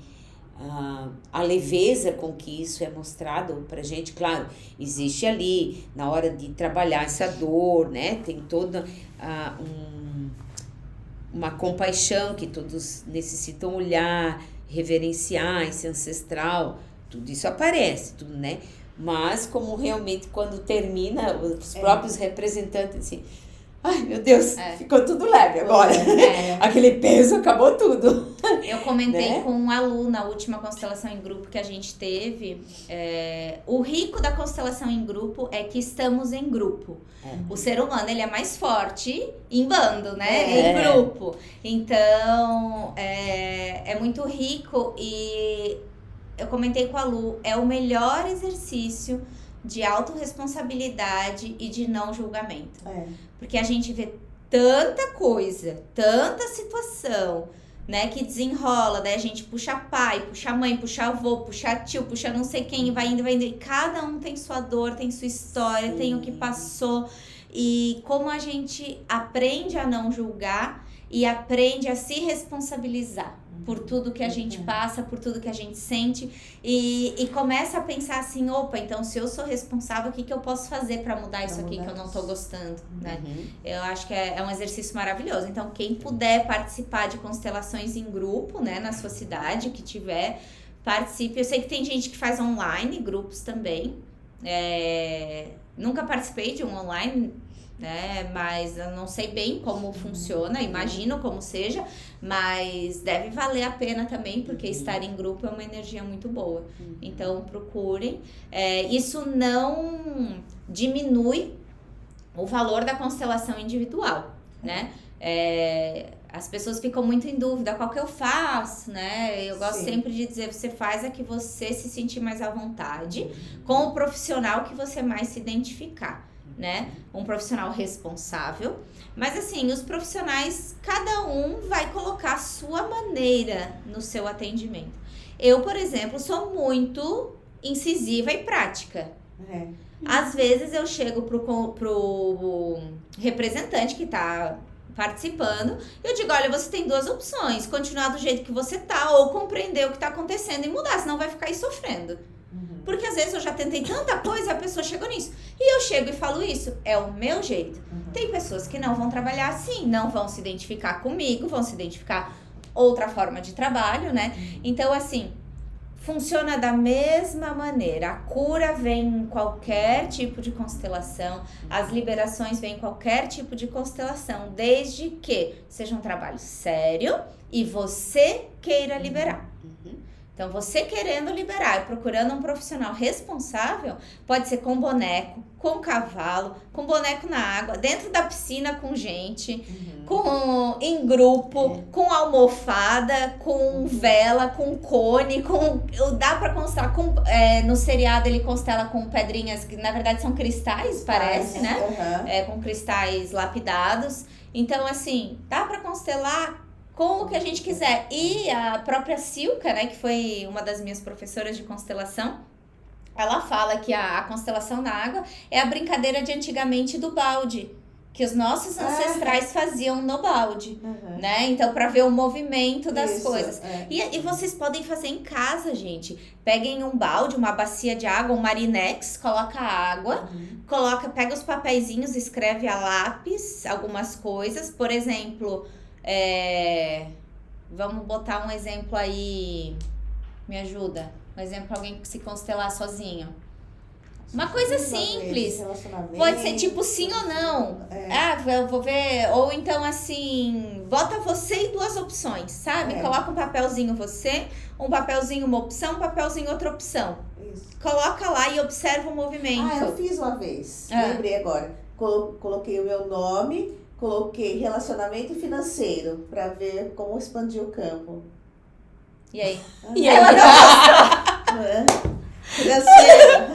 a leveza com que isso é mostrado pra gente, claro, existe ali na hora de trabalhar essa dor, né? Tem toda uma compaixão que todos necessitam olhar, reverenciar esse ancestral, tudo isso aparece, tudo, né? Mas como realmente quando termina, os próprios representantes assim, ai, meu Deus, ficou tudo leve agora. Aquele peso acabou tudo. Eu comentei né? com um aluno na última constelação em grupo que a gente teve. O rico da constelação em grupo é que estamos em grupo. O ser humano, ele é mais forte em bando, né? Em grupo. Então, é muito rico e eu comentei com a Lu, é o melhor exercício de autorresponsabilidade e de não julgamento. Porque a gente vê tanta coisa, tanta situação, né, que desenrola, daí a gente puxa pai, puxa mãe, puxa avô, puxa tio, puxa não sei quem, vai indo, e cada um tem sua dor, tem sua história, tem o que passou, e como a gente aprende a não julgar e aprende a se responsabilizar por tudo que a gente passa, por tudo que a gente sente e começa a pensar assim, opa, então se eu sou responsável, o que eu posso fazer para mudar isso aqui que eu não tô gostando, né? Eu acho que é um exercício maravilhoso. Então, quem puder participar de constelações em grupo, né, na sua cidade, que tiver, participe. Eu sei que tem gente que faz online, grupos também. Nunca participei de um online, né? Mas eu não sei bem como funciona, imagino como seja, mas deve valer a pena também, porque estar em grupo é uma energia muito boa. Então procurem. Isso não diminui o valor da constelação individual, né? As pessoas ficam muito em dúvida, qual que eu faço, né? Eu gosto sempre de dizer, você faz a que você se sentir mais à vontade, com o profissional que você mais se identificar, né? Um profissional responsável. Mas assim, os profissionais, cada um vai colocar a sua maneira no seu atendimento. Eu, por exemplo, sou muito incisiva e prática. Às vezes eu chego pro representante que tá participando, eu digo, olha, você tem duas opções, continuar do jeito que você tá ou compreender o que tá acontecendo e mudar, senão vai ficar aí sofrendo. Porque às vezes eu já tentei tanta coisa, a pessoa chegou nisso. E eu chego e falo isso, é o meu jeito. Tem pessoas que não vão trabalhar assim, não vão se identificar comigo, vão se identificar outra forma de trabalho, né? Então, assim, funciona da mesma maneira. A cura vem em qualquer tipo de constelação, as liberações vêm em qualquer tipo de constelação, desde que seja um trabalho sério e você queira liberar. Então, você querendo liberar e procurando um profissional responsável, pode ser com boneco, com cavalo, com boneco na água, dentro da piscina com gente, em grupo, com almofada, com vela, com cone, dá pra constelar, no seriado ele constela com pedrinhas, que na verdade são cristais, parece, né? Com cristais lapidados. Então, assim, dá pra constelar com o que a gente quiser. E a própria Silka, né, que foi uma das minhas professoras de constelação, ela fala que a constelação na água é a brincadeira de antigamente do balde. que os nossos ancestrais faziam no balde, Uhum. né? Então, para ver o movimento das Isso, coisas. E vocês podem fazer em casa, gente. Peguem um balde, uma bacia de água, um marinex, coloca água, pega os papeizinhos, escreve a lápis algumas coisas. Por exemplo, vamos botar um exemplo aí, me ajuda. Um exemplo, alguém que se constelar sozinho. Uma coisa simples. Pode ser tipo sim ou não. Eu vou ver. Ou então assim, bota você e 2 opções, sabe? Coloca um papelzinho você, um papelzinho uma opção, um papelzinho outra opção. Isso. Coloca lá e observa o movimento. Eu fiz uma vez. Lembrei agora. Coloquei o meu nome, coloquei relacionamento e financeiro para ver como expandir o campo. E aí? E aí? Financeiro.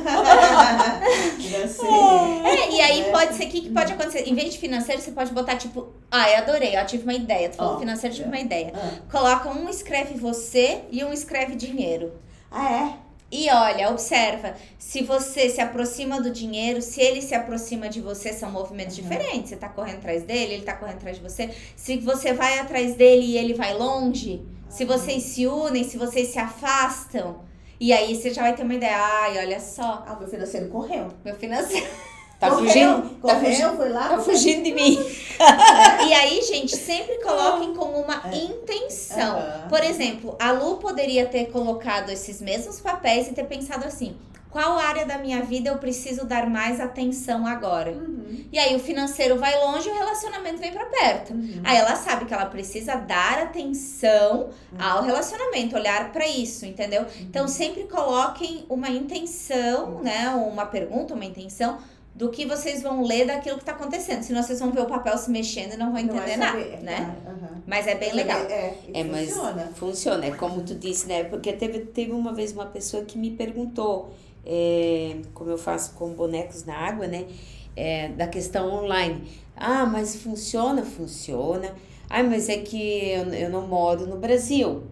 E aí pode ser, o que pode acontecer? Em vez de financeiro, você pode botar tipo, eu adorei, tive uma ideia. Tu falou financeiro, tive uma ideia. Coloca um escreve você e um escreve dinheiro. E olha, observa, se você se aproxima do dinheiro, se ele se aproxima de você, são movimentos diferentes. Você tá correndo atrás dele, ele tá correndo atrás de você. Se você vai atrás dele e ele vai longe, se vocês se unem, se vocês se afastam, e aí você já vai ter uma ideia. Olha só. Meu financeiro correu. Meu financeiro. Foi lá. Tá fugindo de mim. E aí, gente, sempre coloquem com uma intenção. Por exemplo, a Lu poderia ter colocado esses mesmos papéis e ter pensado assim: qual área da minha vida eu preciso dar mais atenção agora? E aí o financeiro vai longe e o relacionamento vem pra perto. Aí ela sabe que ela precisa dar atenção ao relacionamento, olhar pra isso, entendeu? Então sempre coloquem uma intenção, né? Uma pergunta, uma intenção do que vocês vão ler daquilo que tá acontecendo. Senão vocês vão ver o papel se mexendo e não vão entender nada, né? Mas é bem legal. Mas funciona. É como tu disse, né? Porque teve uma vez uma pessoa que me perguntou, como eu faço com bonecos na água, né? Da questão online. Mas funciona? Funciona. Mas é que eu não moro no Brasil.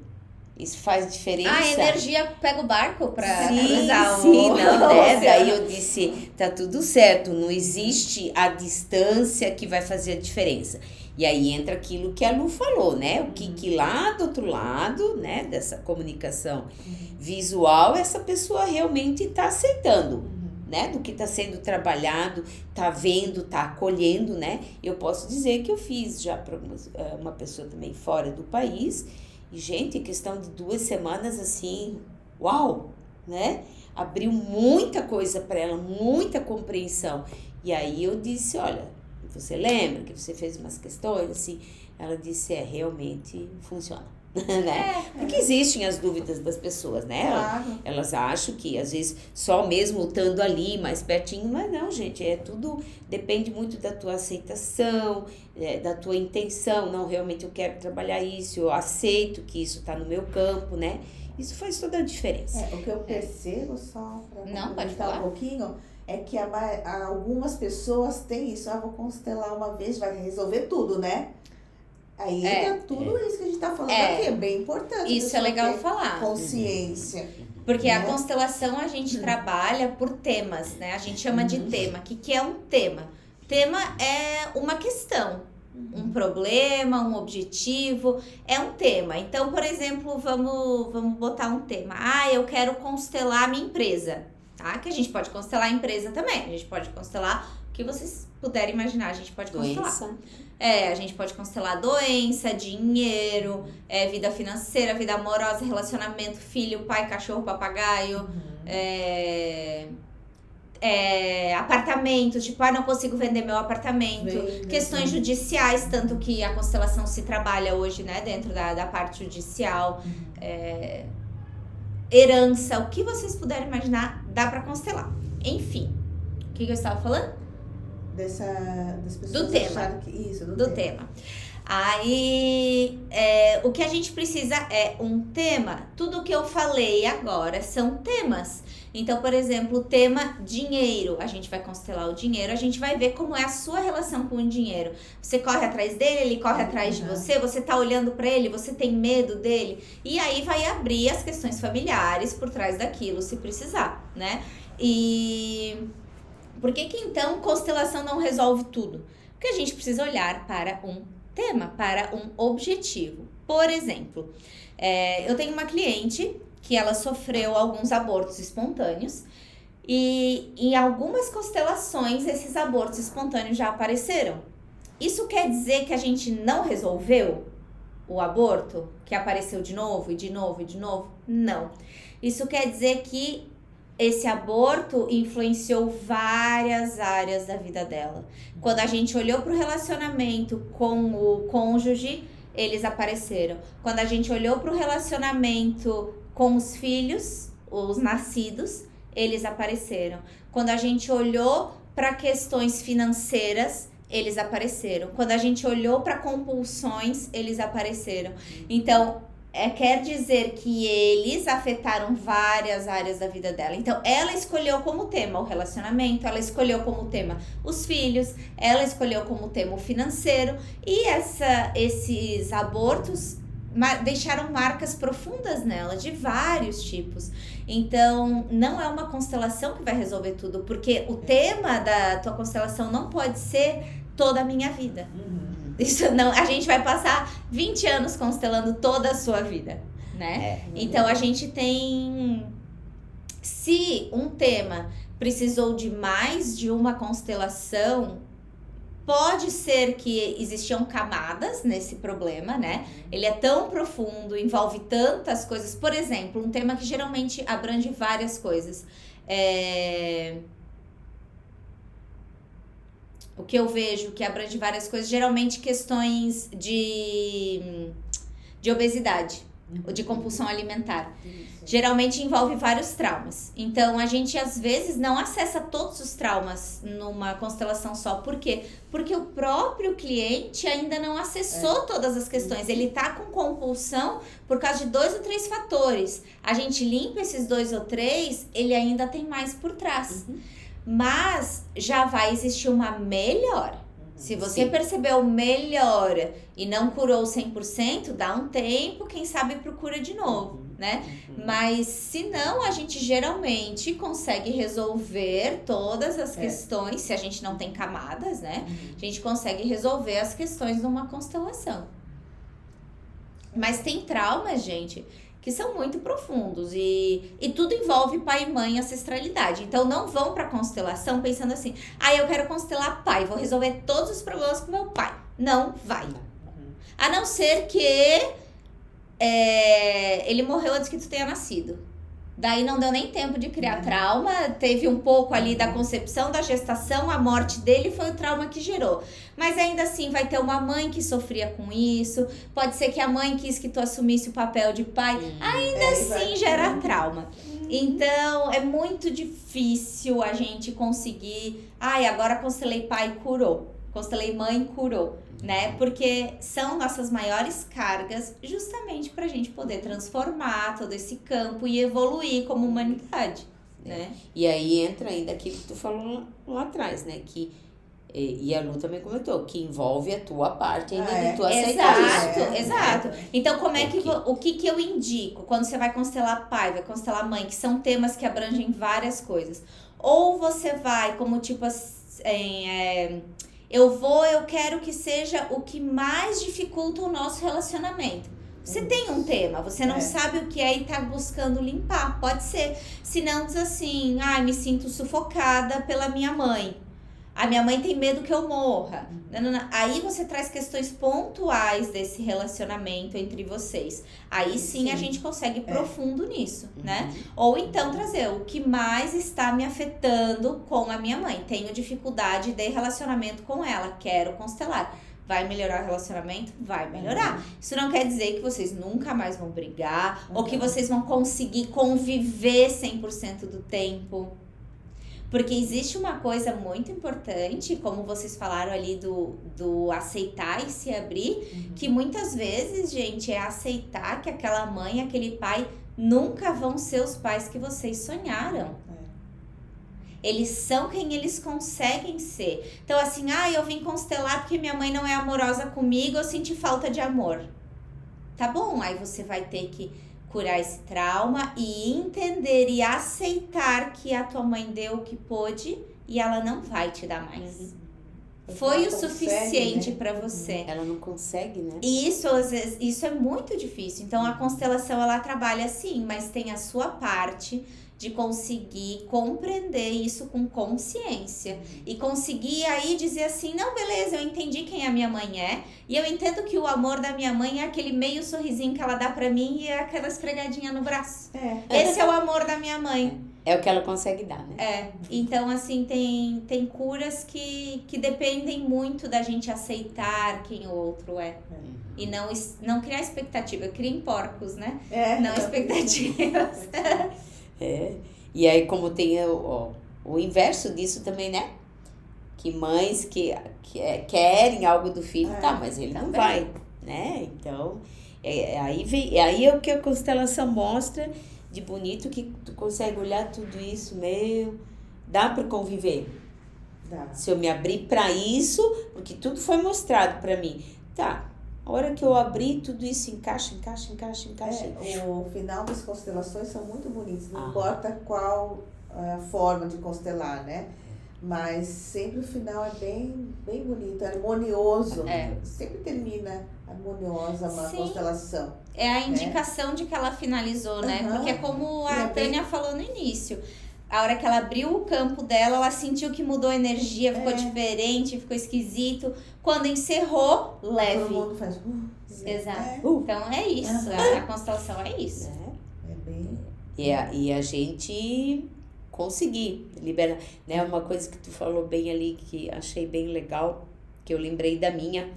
Isso faz diferença? A energia pega o barco pra cruzar não, né? Daí eu disse, tá tudo certo, não existe a distância que vai fazer a diferença. E aí entra aquilo que a Lu falou, né? O que lá do outro lado, né, dessa comunicação visual, essa pessoa realmente tá aceitando, né? Do que tá sendo trabalhado, tá vendo, tá acolhendo, né? Eu posso dizer que eu fiz já para uma pessoa também fora do país. E, gente, em questão de 2 semanas, assim, uau, né? Abriu muita coisa para ela, muita compreensão. E aí eu disse, olha, você lembra que você fez umas questões, assim? Ela disse, realmente funciona, né? Porque existem as dúvidas das pessoas, né? Claro. Elas acham que, às vezes, só mesmo estando ali, mais pertinho, mas não, gente, tudo depende muito da tua aceitação, da tua intenção. Não, realmente eu quero trabalhar isso, eu aceito que isso está no meu campo, né? Isso faz toda a diferença. O que eu percebo, só para pode falar um pouquinho, é que algumas pessoas têm isso. Vou constelar uma vez, vai resolver tudo, né? Aí entra tudo isso que a gente tá falando aqui, é bem importante. Isso é legal falar. Consciência. Porque a constelação a gente trabalha por temas, né? A gente chama de tema. O que é um tema? Tema é uma questão, um problema, um objetivo, é um tema. Então, por exemplo, vamos botar um tema. Eu quero constelar a minha empresa, tá? Que a gente pode constelar a empresa também. A gente pode constelar o que vocês puderem imaginar, a gente pode constelar. A gente pode constelar doença, dinheiro, vida financeira, vida amorosa, relacionamento, filho, pai, cachorro, papagaio, apartamento, tipo, não consigo vender meu apartamento. Questões judiciais, tanto que a constelação se trabalha hoje, né, dentro da parte judicial. Herança, o que vocês puderem imaginar, dá pra constelar. Enfim, o que eu estava falando? Das pessoas do tema. Do tema. Aí, o que a gente precisa é um tema. Tudo que eu falei agora são temas. Então, por exemplo, o tema dinheiro. A gente vai constelar o dinheiro, a gente vai ver como é a sua relação com o dinheiro. Você corre atrás dele, ele corre atrás de você tá olhando pra ele, você tem medo dele. E aí vai abrir as questões familiares por trás daquilo, se precisar, né? E por que então constelação não resolve tudo? Porque a gente precisa olhar para um tema, para um objetivo. Por exemplo, eu tenho uma cliente que ela sofreu alguns abortos espontâneos e em algumas constelações esses abortos espontâneos já apareceram. Isso quer dizer que a gente não resolveu o aborto, que apareceu de novo e de novo e de novo? Não. Isso quer dizer que esse aborto influenciou várias áreas da vida dela. Quando a gente olhou para o relacionamento com o cônjuge, eles apareceram. Quando a gente olhou para o relacionamento com os filhos, os nascidos, eles apareceram. Quando a gente olhou para questões financeiras, eles apareceram. Quando a gente olhou para compulsões, eles apareceram. Então, quer dizer que eles afetaram várias áreas da vida dela. Então, ela escolheu como tema o relacionamento, ela escolheu como tema os filhos, ela escolheu como tema o financeiro. E esses abortos deixaram marcas profundas nela, de vários tipos. Então, não é uma constelação que vai resolver tudo, porque o tema da tua constelação não pode ser toda a minha vida. Isso não, a gente vai passar 20 anos constelando toda a sua vida, né? Então, a gente tem... Se um tema precisou de mais de uma constelação, pode ser que existiam camadas nesse problema, né? Ele é tão profundo, envolve tantas coisas. Por exemplo, um tema que geralmente abrange várias coisas. O que eu vejo que abrange várias coisas, geralmente questões de obesidade, ou de compulsão alimentar. Geralmente envolve vários traumas. Então, a gente às vezes não acessa todos os traumas numa constelação só. Por quê? Porque o próprio cliente ainda não acessou todas as questões. Ele tá com compulsão por causa de 2 ou 3 fatores. A gente limpa esses 2 ou 3, ele ainda tem mais por trás. Mas já vai existir uma melhora. Se você percebeu melhora e não curou 100%, dá um tempo, quem sabe procura de novo, né? Mas se não, a gente geralmente consegue resolver todas as questões, se a gente não tem camadas, né? A gente consegue resolver as questões numa constelação. Mas tem traumas, gente, que são muito profundos e tudo envolve pai e mãe e ancestralidade. Então, não vão pra constelação pensando assim, eu quero constelar pai, vou resolver todos os problemas com meu pai. Não vai. A não ser que ele morreu antes que tu tenha nascido. Daí não deu nem tempo de criar trauma, teve um pouco ali da concepção, da gestação, a morte dele foi o trauma que gerou. Mas ainda assim vai ter uma mãe que sofria com isso, pode ser que a mãe quis que tu assumisse o papel de pai, ainda assim gera trauma. Então é muito difícil a gente conseguir, agora constelei pai, curou, constelei mãe, curou. Né? Porque são nossas maiores cargas justamente para a gente poder transformar todo esse campo e evoluir como humanidade, né? E aí entra ainda aquilo que tu falou lá atrás, né? E a Lu também comentou, que envolve a tua parte ainda de tu aceitar isso. Exato. Então, o que eu indico quando você vai constelar pai, vai constelar mãe, que são temas que abrangem várias coisas. Ou você vai como tipo assim... eu quero que seja o que mais dificulta o nosso relacionamento. Você tem um tema, você não sabe o que é e tá buscando limpar, pode ser. Se não diz assim, me sinto sufocada pela minha mãe. A minha mãe tem medo que eu morra. Aí você traz questões pontuais desse relacionamento entre vocês. Aí sim a gente consegue ir profundo nisso, né? Ou então trazer o que mais está me afetando com a minha mãe. Tenho dificuldade de relacionamento com ela, quero constelar. Vai melhorar o relacionamento? Vai melhorar. Isso não quer dizer que vocês nunca mais vão brigar ou que vocês vão conseguir conviver 100% do tempo. Porque existe uma coisa muito importante, como vocês falaram ali do aceitar e se abrir, que muitas vezes, gente, é aceitar que aquela mãe, aquele pai nunca vão ser os pais que vocês sonharam. Eles são quem eles conseguem ser. Então, assim, eu vim constelar porque minha mãe não é amorosa comigo, eu senti falta de amor. Tá bom, aí você vai ter que curar esse trauma e entender e aceitar que a tua mãe deu o que pôde e ela não vai te dar mais. foi o Ela consegue, suficiente né? para você. Ela não consegue, né? E isso, às vezes, isso é muito difícil. Então, a constelação, ela trabalha assim, mas tem a sua parte de conseguir compreender isso com consciência. E conseguir aí dizer assim, não, beleza, eu entendi quem a minha mãe é. E eu entendo que o amor da minha mãe é aquele meio sorrisinho que ela dá pra mim e é aquela esfregadinha no braço. Esse é o amor da minha mãe. É o que ela consegue dar, né? É, então assim, tem curas que dependem muito da gente aceitar quem o outro é. E não criar expectativa, criem porcos, né? Não expectativas. E aí, como tem o inverso disso também, né? Que mães que querem algo do filho, tá, mas ele não vai, né? Então, aí é o que a constelação mostra de bonito, que tu consegue olhar tudo isso, dá para conviver. Dá. Se eu me abrir para isso, porque tudo foi mostrado para mim. Tá, a hora que eu abri, tudo isso encaixa. O final das constelações são muito bonitos, não importa qual a forma de constelar, né? Mas sempre o final é bem, bem bonito, é harmonioso. Sempre termina harmoniosa uma constelação. É a indicação de que ela finalizou, né? Porque é como a Tânia falou no início. A hora que ela abriu o campo dela, ela sentiu que mudou a energia, ficou diferente, ficou esquisito. Quando encerrou, leve. Todo mundo faz... Exato. Então é isso, a constelação é isso. É bem... E a gente conseguir liberar, né? Uma coisa que tu falou bem ali, que achei bem legal, que eu lembrei da minha,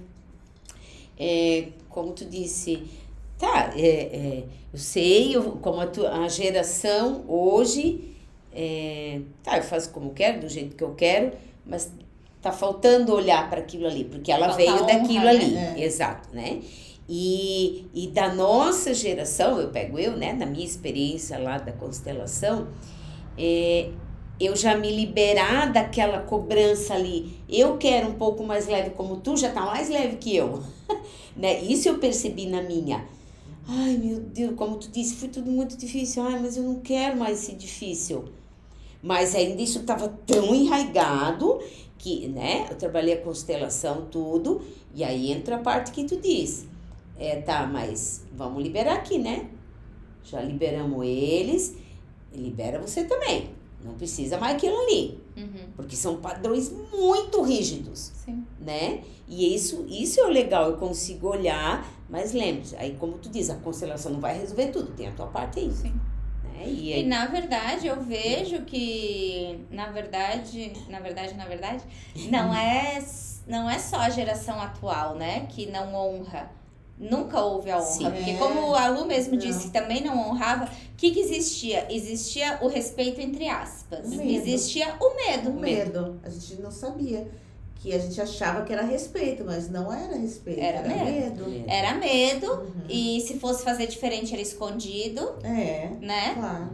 como tu disse, tá, eu sei, como a geração hoje, tá, eu faço como quero, do jeito que eu quero, mas tá faltando olhar para aquilo ali, porque ela veio daquilo ali, exato, né? E da nossa geração, eu pego né, na minha experiência lá da constelação, eu já me liberar daquela cobrança ali, eu quero um pouco mais leve, como tu já tá mais leve que eu, né? Isso eu percebi na minha. Ai, meu Deus, como tu disse, foi tudo muito difícil. Ai, mas eu não quero mais esse difícil. Mas ainda isso estava tão enraigado que, né, eu trabalhei a constelação, tudo, e aí entra a parte que tu diz. Tá, mas vamos liberar aqui, né? Já liberamos eles, libera você também. Não precisa mais aquilo ali. Porque são padrões muito rígidos. Sim. Né? E isso é o legal, eu consigo olhar, mas lembre-se, aí como tu diz, a constelação não vai resolver tudo, tem a tua parte aí. Sim. Né? E na verdade, eu vejo que, na verdade, não é só a geração atual, né, que não honra. Nunca houve a honra. Sim. Porque como a Lu mesmo disse que também não honrava, o que existia? Existia o respeito entre aspas. Existia o medo. O medo. A gente não sabia. Que a gente achava que era respeito, mas não era respeito. Era medo. Era medo. E se fosse fazer diferente, era escondido. Né? Claro.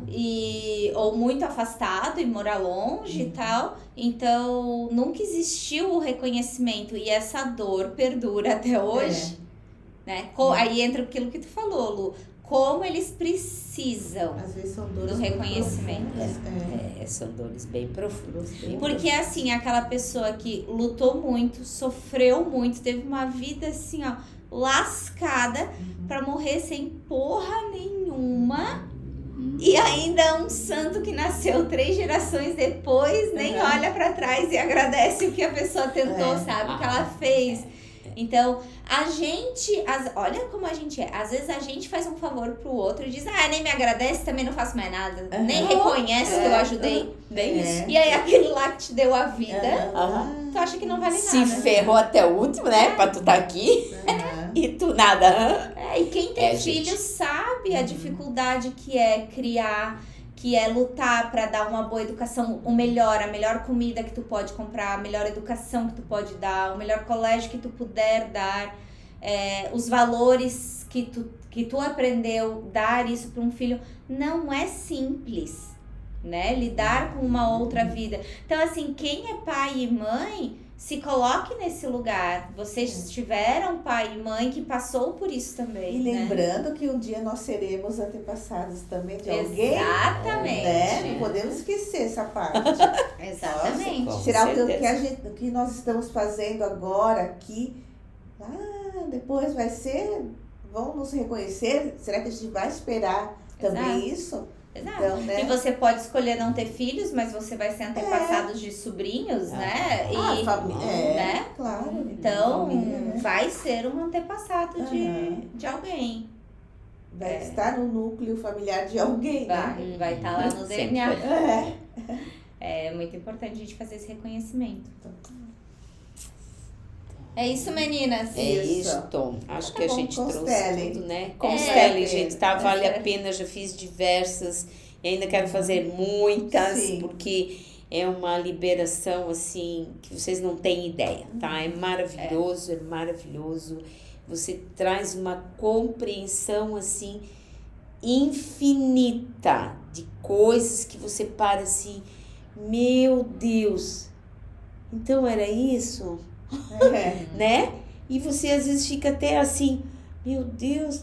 Ou muito afastado e morar longe e tal. Então, nunca existiu o reconhecimento. E essa dor perdura até hoje. Né? Aí entra aquilo que tu falou, Lu. Como eles precisam às vezes são dores do reconhecimento. São dores bem profundas. Porque assim, aquela pessoa que lutou muito, sofreu muito, teve uma vida assim, ó, lascada pra morrer sem porra nenhuma. E ainda um santo que nasceu 3 gerações depois, nem olha pra trás e agradece o que a pessoa tentou, sabe? O que ela fez. Então, a gente, olha como a gente é. Às vezes a gente faz um favor pro outro e diz, nem me agradece, também não faço mais nada. Nem reconhece que eu ajudei. Bem isso. E aí aquele lá que te deu a vida, tu acha que não vale nada. Se ferrou até o último, né? Pra tu tá aqui. E tu nada. E quem tem filho sabe a dificuldade que é criar, que é lutar para dar uma boa educação, a melhor comida que tu pode comprar, a melhor educação que tu pode dar, o melhor colégio que tu puder dar, os valores que tu aprendeu, dar isso para um filho, não é simples. né? Lidar com uma outra vida. Então, assim, quem é pai e mãe, se coloque nesse lugar. Vocês tiveram pai e mãe que passou por isso também, E né? lembrando que um dia nós seremos antepassados também de alguém. Exatamente. Né? Não podemos esquecer essa parte. Exatamente. Nossa, Será Com que certeza. o que nós estamos fazendo agora aqui, depois vai ser, vão nos reconhecer? Será que a gente vai esperar também isso? Exato. Então, né? E você pode escolher não ter filhos, mas você vai ser antepassado de sobrinhos, né? E, né? Claro. Então, Família, né? vai ser um antepassado Aham. de alguém. Vai estar no núcleo familiar de alguém, né? Vai estar lá no Sempre DNA. É. É muito importante a gente fazer esse reconhecimento. É isso, meninas. É isso, Tom. Acho Tá que a bom, gente trouxe constelem. tudo, né? Constelem, gente, tá? Vale É. a pena, já fiz diversas e ainda quero fazer muitas, Sim. porque é uma liberação, assim, que vocês não têm ideia, tá? É maravilhoso, é maravilhoso. Você traz uma compreensão, assim, infinita de coisas que você para assim, meu Deus, então era isso? É. Né? E você às vezes fica até assim, meu Deus,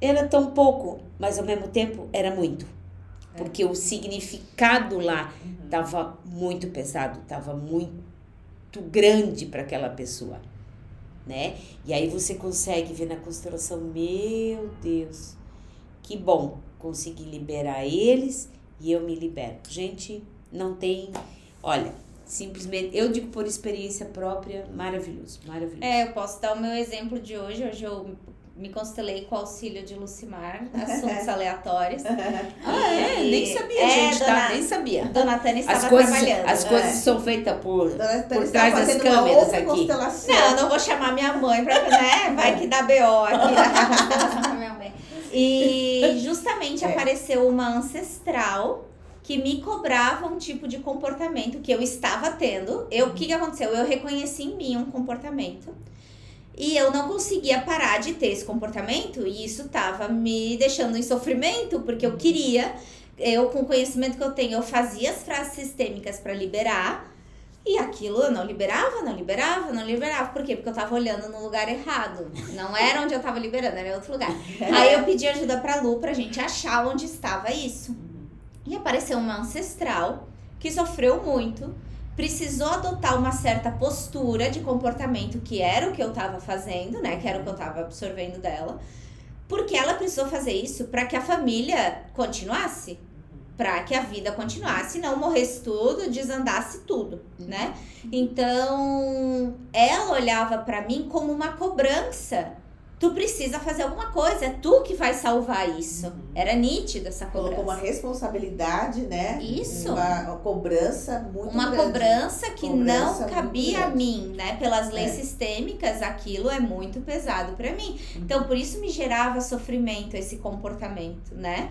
era tão pouco, mas ao mesmo tempo era muito. Porque o significado lá estava muito pesado, estava muito grande para aquela pessoa, né? E aí você consegue ver na constelação, meu Deus, que bom, consegui liberar eles e eu me libero. Gente, não tem, olha, simplesmente, eu digo por experiência própria, maravilhoso, maravilhoso. Eu posso dar o meu exemplo de hoje. Hoje eu me constelei com o auxílio de Lucimar, assuntos aleatórios. Nem sabia, gente, dona, tá? Nem sabia. Dona Tânia estava As coisas, trabalhando. as coisas são feitas por Por trás das câmeras aqui. Não, eu não vou chamar minha mãe pra, né? Vai que dá BO aqui. E justamente apareceu uma ancestral que me cobrava um tipo de comportamento que eu estava tendo. O que aconteceu? Eu reconheci em mim um comportamento. E eu não conseguia parar de ter esse comportamento. E isso estava me deixando em sofrimento, porque eu queria... com o conhecimento que eu tenho, eu fazia as frases sistêmicas para liberar. E aquilo eu não liberava. Por quê? Porque eu tava olhando no lugar errado. Não era onde eu tava liberando, era em outro lugar. Aí eu pedi ajuda pra Lu pra gente achar onde estava isso. E apareceu uma ancestral que sofreu muito, precisou adotar uma certa postura de comportamento, que era o que eu tava fazendo, né? Que era o que eu tava absorvendo dela. Porque ela precisou fazer isso para que a família continuasse. Para que a vida continuasse, não morresse tudo, desandasse tudo, né? Então, ela olhava para mim como uma cobrança. Tu precisa fazer alguma coisa, é tu que vai salvar isso. Era nítida essa cobrança. Colocou uma responsabilidade, né? Isso. Uma cobrança muito Uma grande. cobrança que Cobrança não cabia a muito mim, né? Pelas leis sistêmicas, aquilo é muito pesado para mim. Então, por isso me gerava sofrimento esse comportamento, né?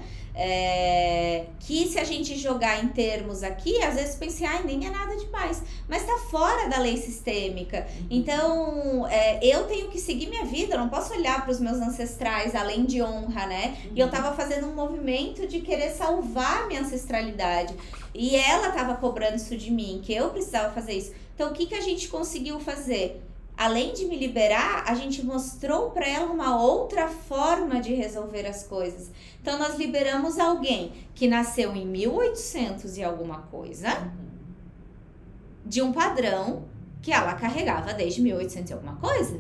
Que se a gente jogar em termos aqui, às vezes pensei, nem é nada demais. Mas tá fora da lei sistêmica. Então, eu tenho que seguir minha vida, eu não posso olhar para os meus ancestrais, além de honra, né? E eu tava fazendo um movimento de querer salvar minha ancestralidade. E ela tava cobrando isso de mim, que eu precisava fazer isso. Então, o que a gente conseguiu fazer? Além de me liberar, a gente mostrou para ela uma outra forma de resolver as coisas. Então, nós liberamos alguém que nasceu em 1800 e alguma coisa, de um padrão que ela carregava desde 1800 e alguma coisa.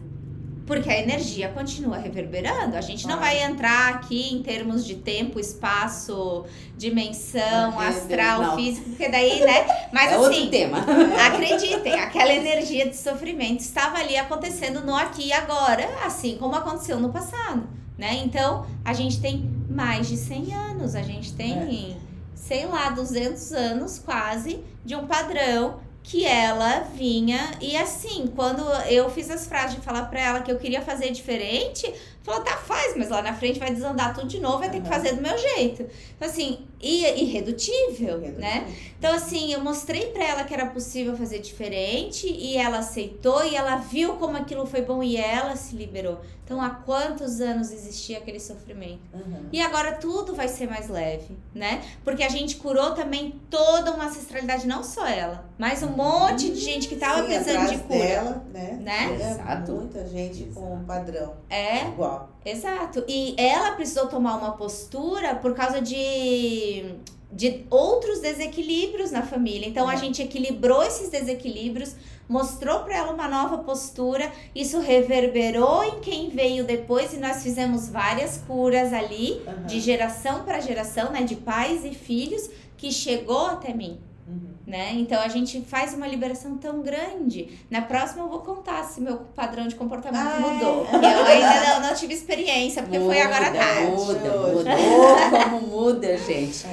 Porque a energia continua reverberando. A gente não vai entrar aqui em termos de tempo, espaço, dimensão, astral, não. físico, porque daí, né? Mas É assim, outro tema. acreditem, aquela energia de sofrimento estava ali acontecendo no aqui e agora, assim como aconteceu no passado, né? Então, a gente tem mais de 100 anos, a gente tem, sei lá, 200 anos quase de um padrão que ela vinha, e assim, quando eu fiz as frases de falar pra ela que eu queria fazer diferente, Falou, tá, faz, mas lá na frente vai desandar tudo de novo, vai ter que fazer do meu jeito. Então, assim, irredutível, né? Então, assim, eu mostrei pra ela que era possível fazer diferente e ela aceitou e ela viu como aquilo foi bom e ela se liberou. Então, há quantos anos existia aquele sofrimento? E agora tudo vai ser mais leve, né? Porque a gente curou também toda uma ancestralidade, não só ela, mas um monte de gente que tava precisando de cura. Dela, né? Exato. Muita gente com um padrão igual. Exato. E ela precisou tomar uma postura por causa de outros desequilíbrios na família. Então, a gente equilibrou esses desequilíbrios, mostrou para ela uma nova postura, isso reverberou em quem veio depois e nós fizemos várias curas ali, de geração para geração, né, de pais e filhos, que chegou até mim. Né? Então a gente faz uma liberação tão grande. Na próxima eu vou contar se meu padrão de comportamento mudou. Porque eu ainda não tive experiência, porque foi agora à tarde. Muda. Como muda, gente.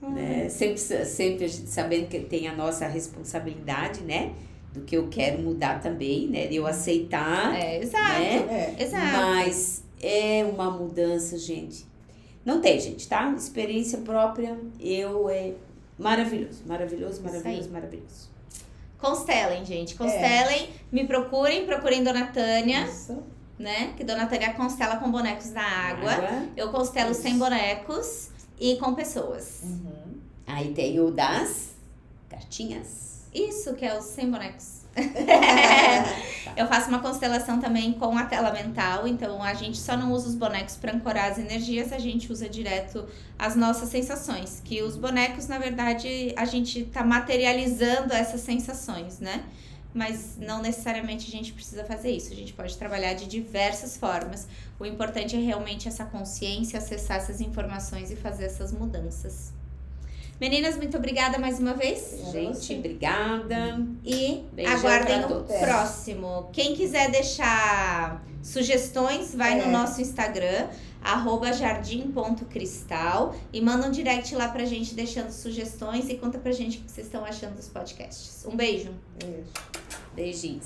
Né? Sempre a gente sabendo que tem a nossa responsabilidade, né? Do que eu quero mudar também, né? De eu aceitar. Exato. Né? Exato. Mas é uma mudança, gente. Não tem, gente, tá? Experiência própria, maravilhoso. Constelem, gente. Constelem, me procurem Dona Tânia. Isso. Né? Que Dona Tânia constela com bonecos na água. Eu constelo sem bonecos e com pessoas. Aí tem o das cartinhas. Isso, que é os sem bonecos. Eu faço uma constelação também com a tela mental, então a gente só não usa os bonecos para ancorar as energias, a gente usa direto as nossas sensações, que os bonecos, na verdade, a gente tá materializando essas sensações, né? Mas não necessariamente a gente precisa fazer isso, a gente pode trabalhar de diversas formas. O importante é realmente essa consciência, acessar essas informações e fazer essas mudanças. Meninas, muito obrigada mais uma vez. Gente, obrigada. E beijão aguardem pra o todos. próximo. Quem quiser deixar sugestões, vai no nosso Instagram, @jardim.cristal, e manda um direct lá pra gente deixando sugestões e conta pra gente o que vocês estão achando dos podcasts. Um beijo. Beijinhos.